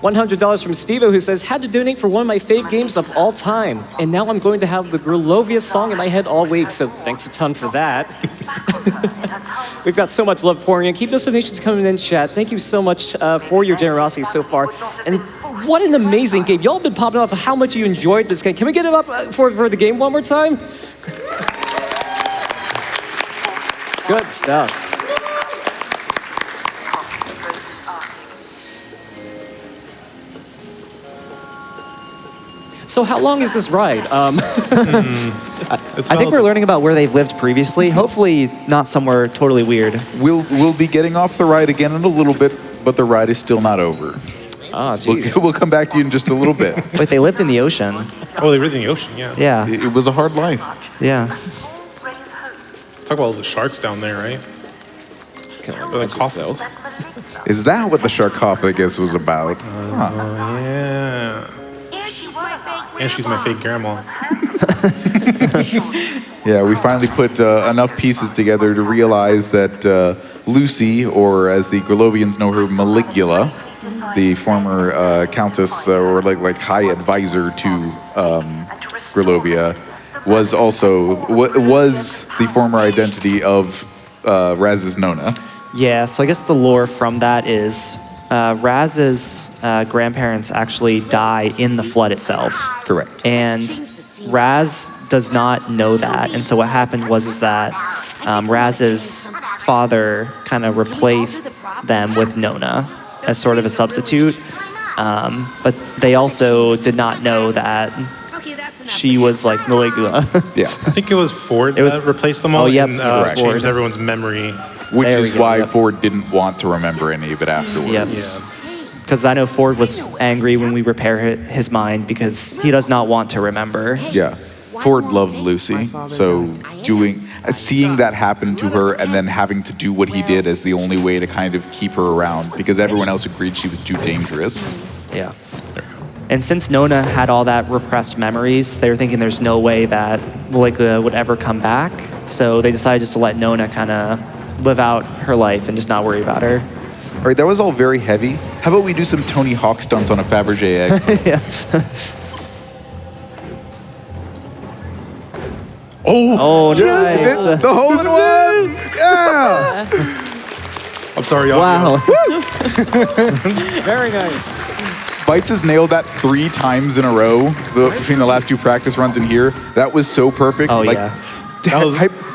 $100 from Stevo, who says, had to donate for one of my fave games of all time, and now I'm going to have the Grulovia song in my head all week, so thanks a ton for that. We've got so much love pouring in. Keep those donations coming in, chat. Thank you so much for your generosity so far. And what an amazing game. Y'all have been popping off how much you enjoyed this game. Can we get it up for the game one more time? Good stuff. So how long is this ride? It's I think we're learning about where they've lived previously. Hopefully not somewhere totally weird. We'll be getting off the ride again in a little bit, but the ride is still not over. Ah, geez. We'll come back to you in just a little bit. Wait, they lived in the ocean. Oh, they lived in the ocean, yeah. Yeah, It was a hard life. yeah. Talk about all the sharks down there, right? They're like cocktails. Is that what the sarcophagus was about? Huh. Oh, yeah. And she's my fake grandma. And she's my fake grandma. Yeah, we finally put enough pieces together to realize that Lucy, or as the Grulovians know her, Maligula, the former countess or like high advisor to Grulovia, was also was the former identity of Raz's Nona. Yeah, so I guess the lore from that is Raz's grandparents actually die in the flood itself. Correct. And Raz does not know that. And so what happened was that Raz's father kind of replaced them with Nona as sort of a substitute. But they also did not know that she was like Maligula. Yeah. I think it was Ford It was- that replaced them all. Oh, yep, and it was changed Ford. everyone's memory. Which There is we go, why yep. Ford didn't want to remember any of it afterwards. Yep. Yeah. Because I know Ford was angry when we repair his mind because he does not want to remember. Yeah. Ford loved Lucy, so seeing that happen to her and then having to do what he did as the only way to kind of keep her around because everyone else agreed she was too dangerous. Yeah. And since Nona had all that repressed memories, they were thinking there's no way that Maligula would ever come back. So they decided just to let Nona kind of live out her life and just not worry about her. All right, that was all very heavy. How about we do some Tony Hawk stunts on a Fabergé egg? Yeah. Oh, Nice. The hole in one! Yeah! I'm sorry, y'all. Wow. Very nice. Bytes has nailed that 3 times in a row between the last 2 practice runs in here. That was so perfect. Oh, yeah.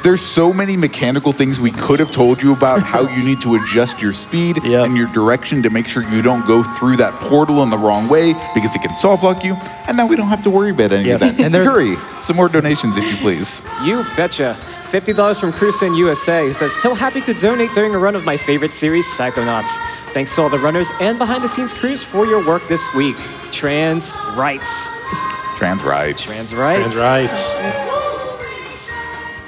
There's so many mechanical things we could have told you about how you need to adjust your speed and your direction to make sure you don't go through that portal in the wrong way because it can soft lock you. And now we don't have to worry about any of that. And Kuri, some more donations if you please. You betcha. $50 from Cruisin' USA, who says, still happy to donate during a run of my favorite series, Psychonauts. Thanks to all the runners and behind-the-scenes crews for your work this week. Trans rights. Trans rights. Trans rights. Trans rights.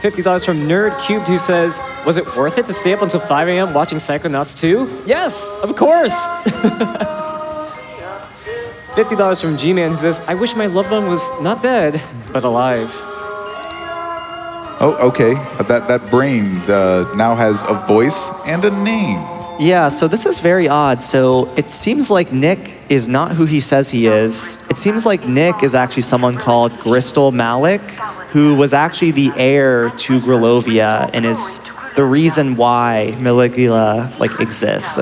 $50 from Nerd Cubed, who says, was it worth it to stay up until 5 a.m. watching Psychonauts 2? Yes, of course. $50 from G-Man, who says, I wish my loved one was not dead, but alive. Oh, okay. That brain now has a voice and a name. Yeah, so this is very odd. So it seems like Nick is not who he says he is. It seems like Nick is actually someone called Gristel Malik, who was actually the heir to Grilovia and is the reason why Maligula exists.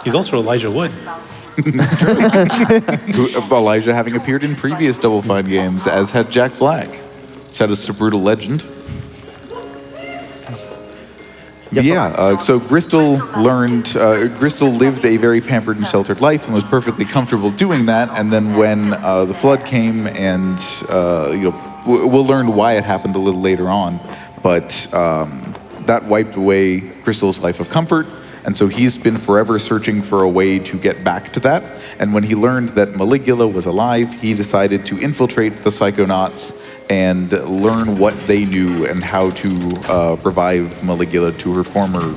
He's also Elijah Wood. Elijah having appeared in previous Double Fine games, as had Jack Black. Shout out to Brutal Legend. So Gristel lived a very pampered and sheltered life and was perfectly comfortable doing that. And then when the flood came, and we'll learn why it happened a little later on, but that wiped away Gristel's life of comfort. And so he's been forever searching for a way to get back to that. And when he learned that Maligula was alive, he decided to infiltrate the Psychonauts and learn what they knew and how to revive Maligula to her former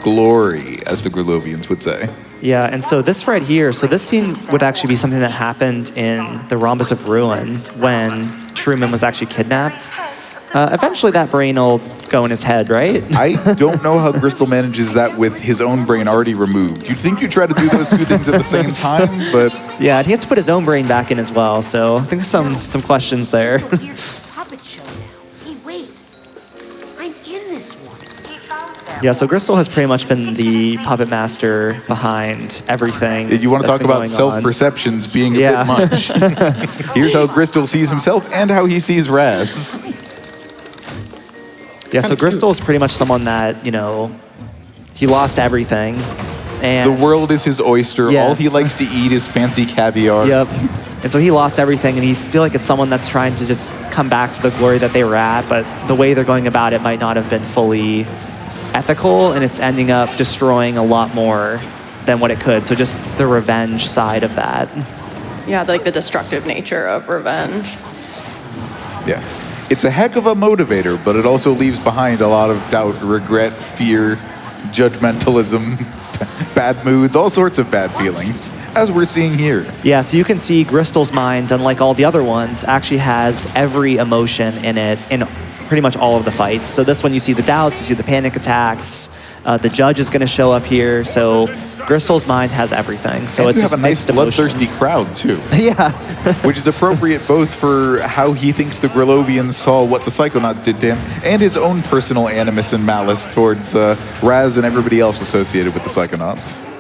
glory, as the Grilovians would say. Yeah, and so this right here, so this scene would actually be something that happened in the Rhombus of Ruin when Truman was actually kidnapped. Eventually that brain will go in his head, right? I don't know how Gristel manages that with his own brain already removed. You'd think you try to do those 2 things at the same time, but... Yeah, and he has to put his own brain back in as well, so I think there's some questions there. Puppet show now. Hey, wait. I'm in this one. Yeah, so Gristel has pretty much been the puppet master behind everything. You want to talk about going self-perceptions being a bit much. Here's how Gristel sees himself and how he sees Raz. Yeah, so Gristel is pretty much someone that, he lost everything. And the world is his oyster. Yes. All he likes to eat is fancy caviar. Yep. And so he lost everything, and you feel like it's someone that's trying to just come back to the glory that they were at, but the way they're going about it might not have been fully ethical, and it's ending up destroying a lot more than what it could. So just the revenge side of that. Yeah, the destructive nature of revenge. Yeah. It's a heck of a motivator, but it also leaves behind a lot of doubt, regret, fear, judgmentalism, bad moods, all sorts of bad feelings, as we're seeing here. Yeah, so you can see Gristel's mind, unlike all the other ones, actually has every emotion in it in pretty much all of the fights. So this one, you see the doubts, you see the panic attacks, the judge is going to show up here, so Gristel's mind has everything. So and it's you just have a nice bloodthirsty crowd, too. Yeah. Which is appropriate both for how he thinks the Grilovians saw what the Psychonauts did to him, and his own personal animus and malice towards Raz and everybody else associated with the Psychonauts.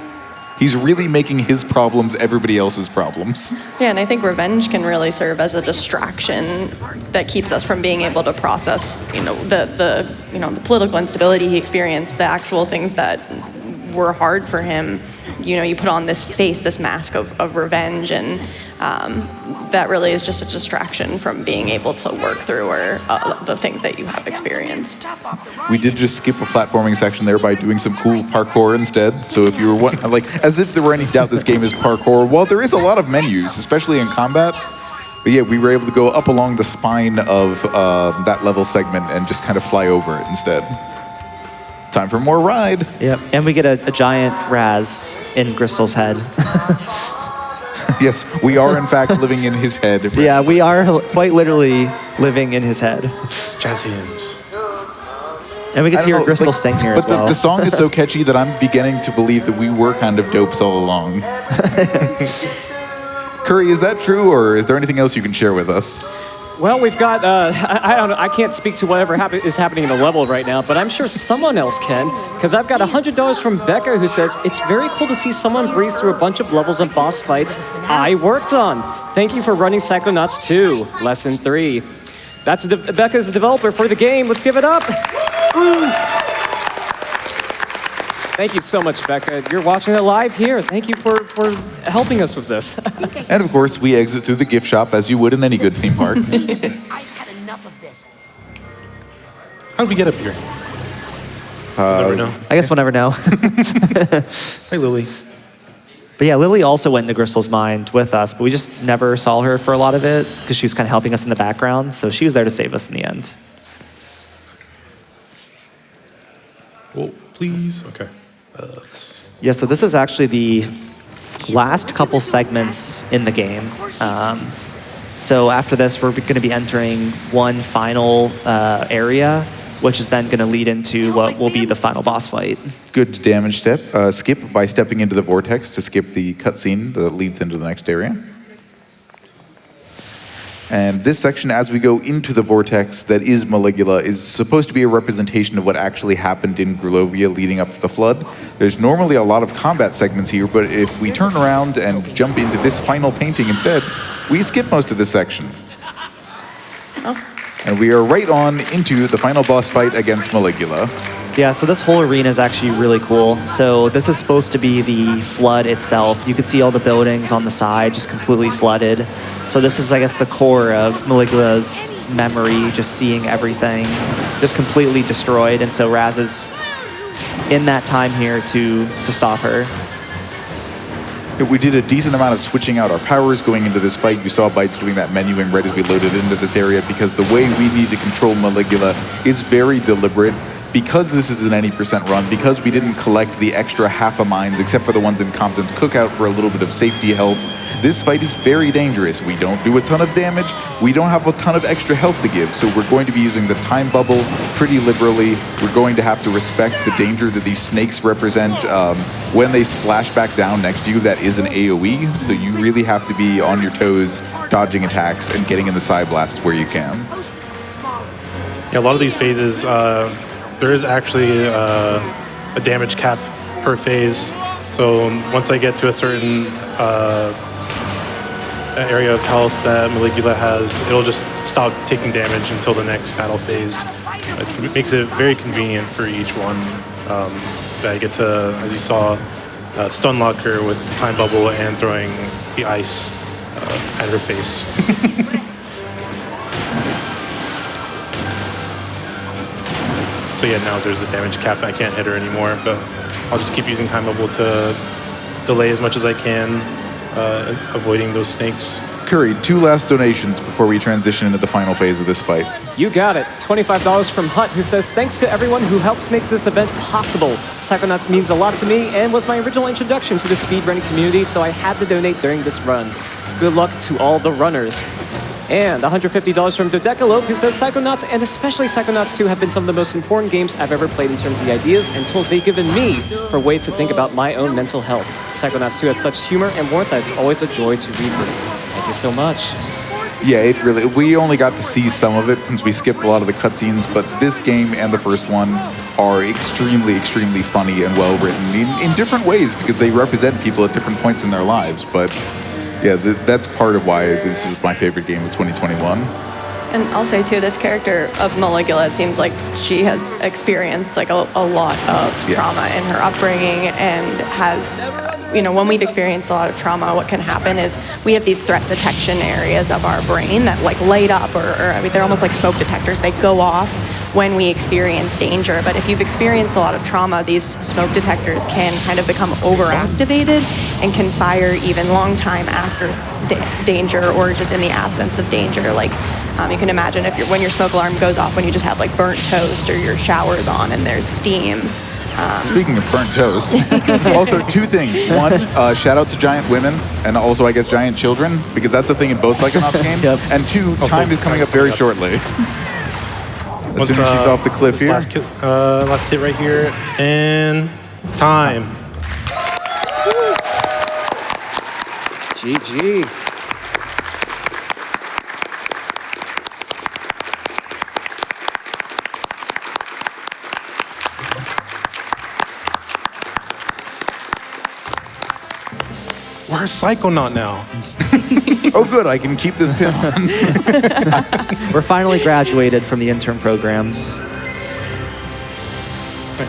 He's really making his problems everybody else's problems. Yeah, and I think revenge can really serve as a distraction that keeps us from being able to process, the political instability he experienced, the actual things that were hard for him. You put on this face, this mask of revenge, and that really is just a distraction from being able to work through the things that you have experienced. We did just skip a platforming section there by doing some cool parkour instead. So if you were as if there were any doubt this game is parkour, while there is a lot of menus, especially in combat, But yeah, we were able to go up along the spine of that level segment and just kind of fly over it instead. Time for more ride. Yep, and we get a giant Raz in Crystal's head. Yes, we are in fact living in his head. Yeah, we are quite literally living in his head. Jazz hands. And we get to hear Crystal like, sing here but as well. the song is so catchy that I'm beginning to believe that we were kind of dopes all along. Kuri, is that true, or is there anything else you can share with us? Well, we've got, I don't know, I can't speak to whatever is happening in the level right now, but I'm sure someone else can, because I've got $100 from Becca who says, it's very cool to see someone breeze through a bunch of levels and boss fights I worked on. Thank you for running Psychonauts 2, Lesson 3. That's Becca's the developer for the game. Let's give it up. Woo. Thank you so much, Becca. You're watching it live here. Thank you for helping us with this. And of course, we exit through the gift shop as you would in any good theme park. I've had enough of this. How did we get up here? We'll never know. I guess we'll never know. Hey, Lily. But yeah, Lily also went into Crystal's mind with us, but we just never saw her for a lot of it because she was kind of helping us in the background. So she was there to save us in the end. Oh, please. Okay. Yeah, so this is actually the last couple segments in the game. So after this, we're going to be entering one final area, which is then going to lead into what will be the final boss fight. Good damage step. Skip by stepping into the vortex to skip the cutscene that leads into the next area. And this section, as we go into the vortex that is Maligula, is supposed to be a representation of what actually happened in Grulovia leading up to the flood. There's normally a lot of combat segments here, but if we turn around and jump into this final painting instead, we skip most of this section. And we are right on into the final boss fight against Maligula. Yeah, so this whole arena is actually really cool. So this is supposed to be the flood itself. You can see all the buildings on the side just completely flooded. So this is, I guess, the core of Maligula's memory, just seeing everything just completely destroyed. And so Raz is in that time here to stop her. We did a decent amount of switching out our powers going into this fight. You saw Bytes doing that menuing right as we loaded into this area because the way we need to control Maligula is very deliberate. Because this is an 80% run, because we didn't collect the extra half a mines except for the ones in Compton's Cookout for a little bit of safety help, this fight is very dangerous. We don't do a ton of damage, we don't have a ton of extra health to give, so we're going to be using the time bubble pretty liberally. We're going to have to respect the danger that these snakes represent. When they splash back down next to you, that is an AoE, so you really have to be on your toes, dodging attacks and getting in the side blasts where you can. Yeah, a lot of these phases, there is actually a damage cap per phase. So once I get to a certain area of health that Maligula has, it'll just stop taking damage until the next battle phase. It makes it very convenient for each one. That I get to, as you saw, stun lock her with the time bubble and throwing the ice at her face. So yeah, now there's a damage cap. I can't hit her anymore, but I'll just keep using time bubble to delay as much as I can, avoiding those snakes. Kuri, 2 last donations before we transition into the final phase of this fight. You got it. $25 from Hut, who says, thanks to everyone who helps make this event possible. Psychonauts means a lot to me and was my original introduction to the speedrunning community, so I had to donate during this run. Good luck to all the runners. And $150 from Dodecalope, who says Psychonauts, and especially Psychonauts 2, have been some of the most important games I've ever played in terms of the ideas and tools they've given me for ways to think about my own mental health. Psychonauts 2 has such humor and warmth that it's always a joy to read this. Thank you so much. Yeah, it really, we only got to see some of it since we skipped a lot of the cutscenes, but this game and the first one are extremely, extremely funny and well written in different ways because they represent people at different points in their lives, but yeah, that's part of why this was my favorite game of 2021. And I'll say too, this character of Maligula, it seems like she has experienced like a lot of trauma in her upbringing and has, you know, when we've experienced a lot of trauma, what can happen is we have these threat detection areas of our brain that like light up or I mean, they're almost like smoke detectors. They go off when we experience danger. But if you've experienced a lot of trauma, these smoke detectors can kind of become overactivated and can fire even long time after danger or just in the absence of danger. Like you can imagine if when your smoke alarm goes off when you just have like burnt toast or your shower's on and there's steam. Speaking of burnt toast, also 2 things. One, shout out to giant women and also I guess giant children, because that's a thing in both Psychonauts games. Yep. And 2, time is coming up very shortly. As soon as she's off the cliff here. Last hit right here, and time. GG. Where's Psychonaut now? Oh good, I can keep this pin on. We're finally graduated from the intern program.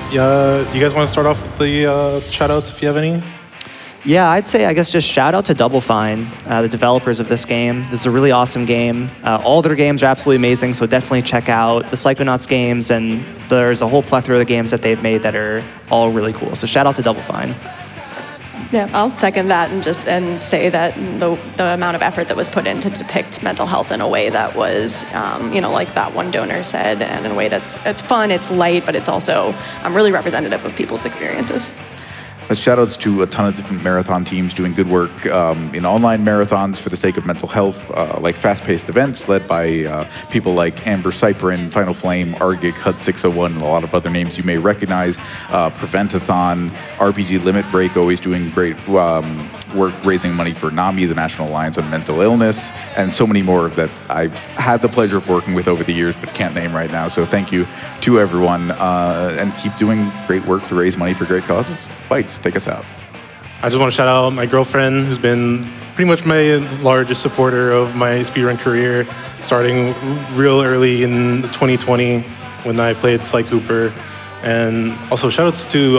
Do you guys want to start off with the shout-outs if you have any? Yeah, I'd say, I guess, just shout out to Double Fine, the developers of this game. This is a really awesome game. All their games are absolutely amazing, so definitely check out the Psychonauts games, and there's a whole plethora of games that they've made that are all really cool. So shout out to Double Fine. Yeah, I'll second that and say that the amount of effort that was put in to depict mental health in a way that was, like that one donor said, and in a way it's fun, it's light, but it's also really representative of people's experiences. Shout outs to a ton of different marathon teams doing good work in online marathons for the sake of mental health, like fast-paced events led by people like Amber Cyprin, Final Flame, Argic, HUD 601, and a lot of other names you may recognize. Preventathon, RPG Limit Break, always doing great work raising money for NAMI, the National Alliance on Mental Illness, and so many more that I've had the pleasure of working with over the years but can't name right now. So thank you to everyone, and keep doing great work to raise money for great causes. Bytes, take us out. I just want to shout out my girlfriend, who's been pretty much my largest supporter of my speedrun career, starting real early in 2020 when I played Sly Cooper. And also shout outs to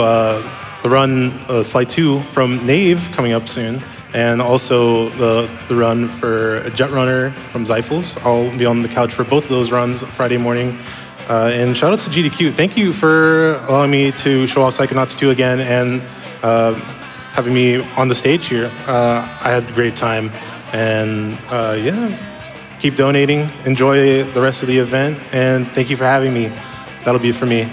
the run Sly 2 from Nave coming up soon, and also the run for a Jet Runner from Zyphals. I'll be on the couch for both of those runs Friday morning. And shout outs to GDQ. Thank you for allowing me to show off Psychonauts 2 again and having me on the stage here. I had a great time. And yeah, keep donating. Enjoy the rest of the event. And thank you for having me. That'll be it for me.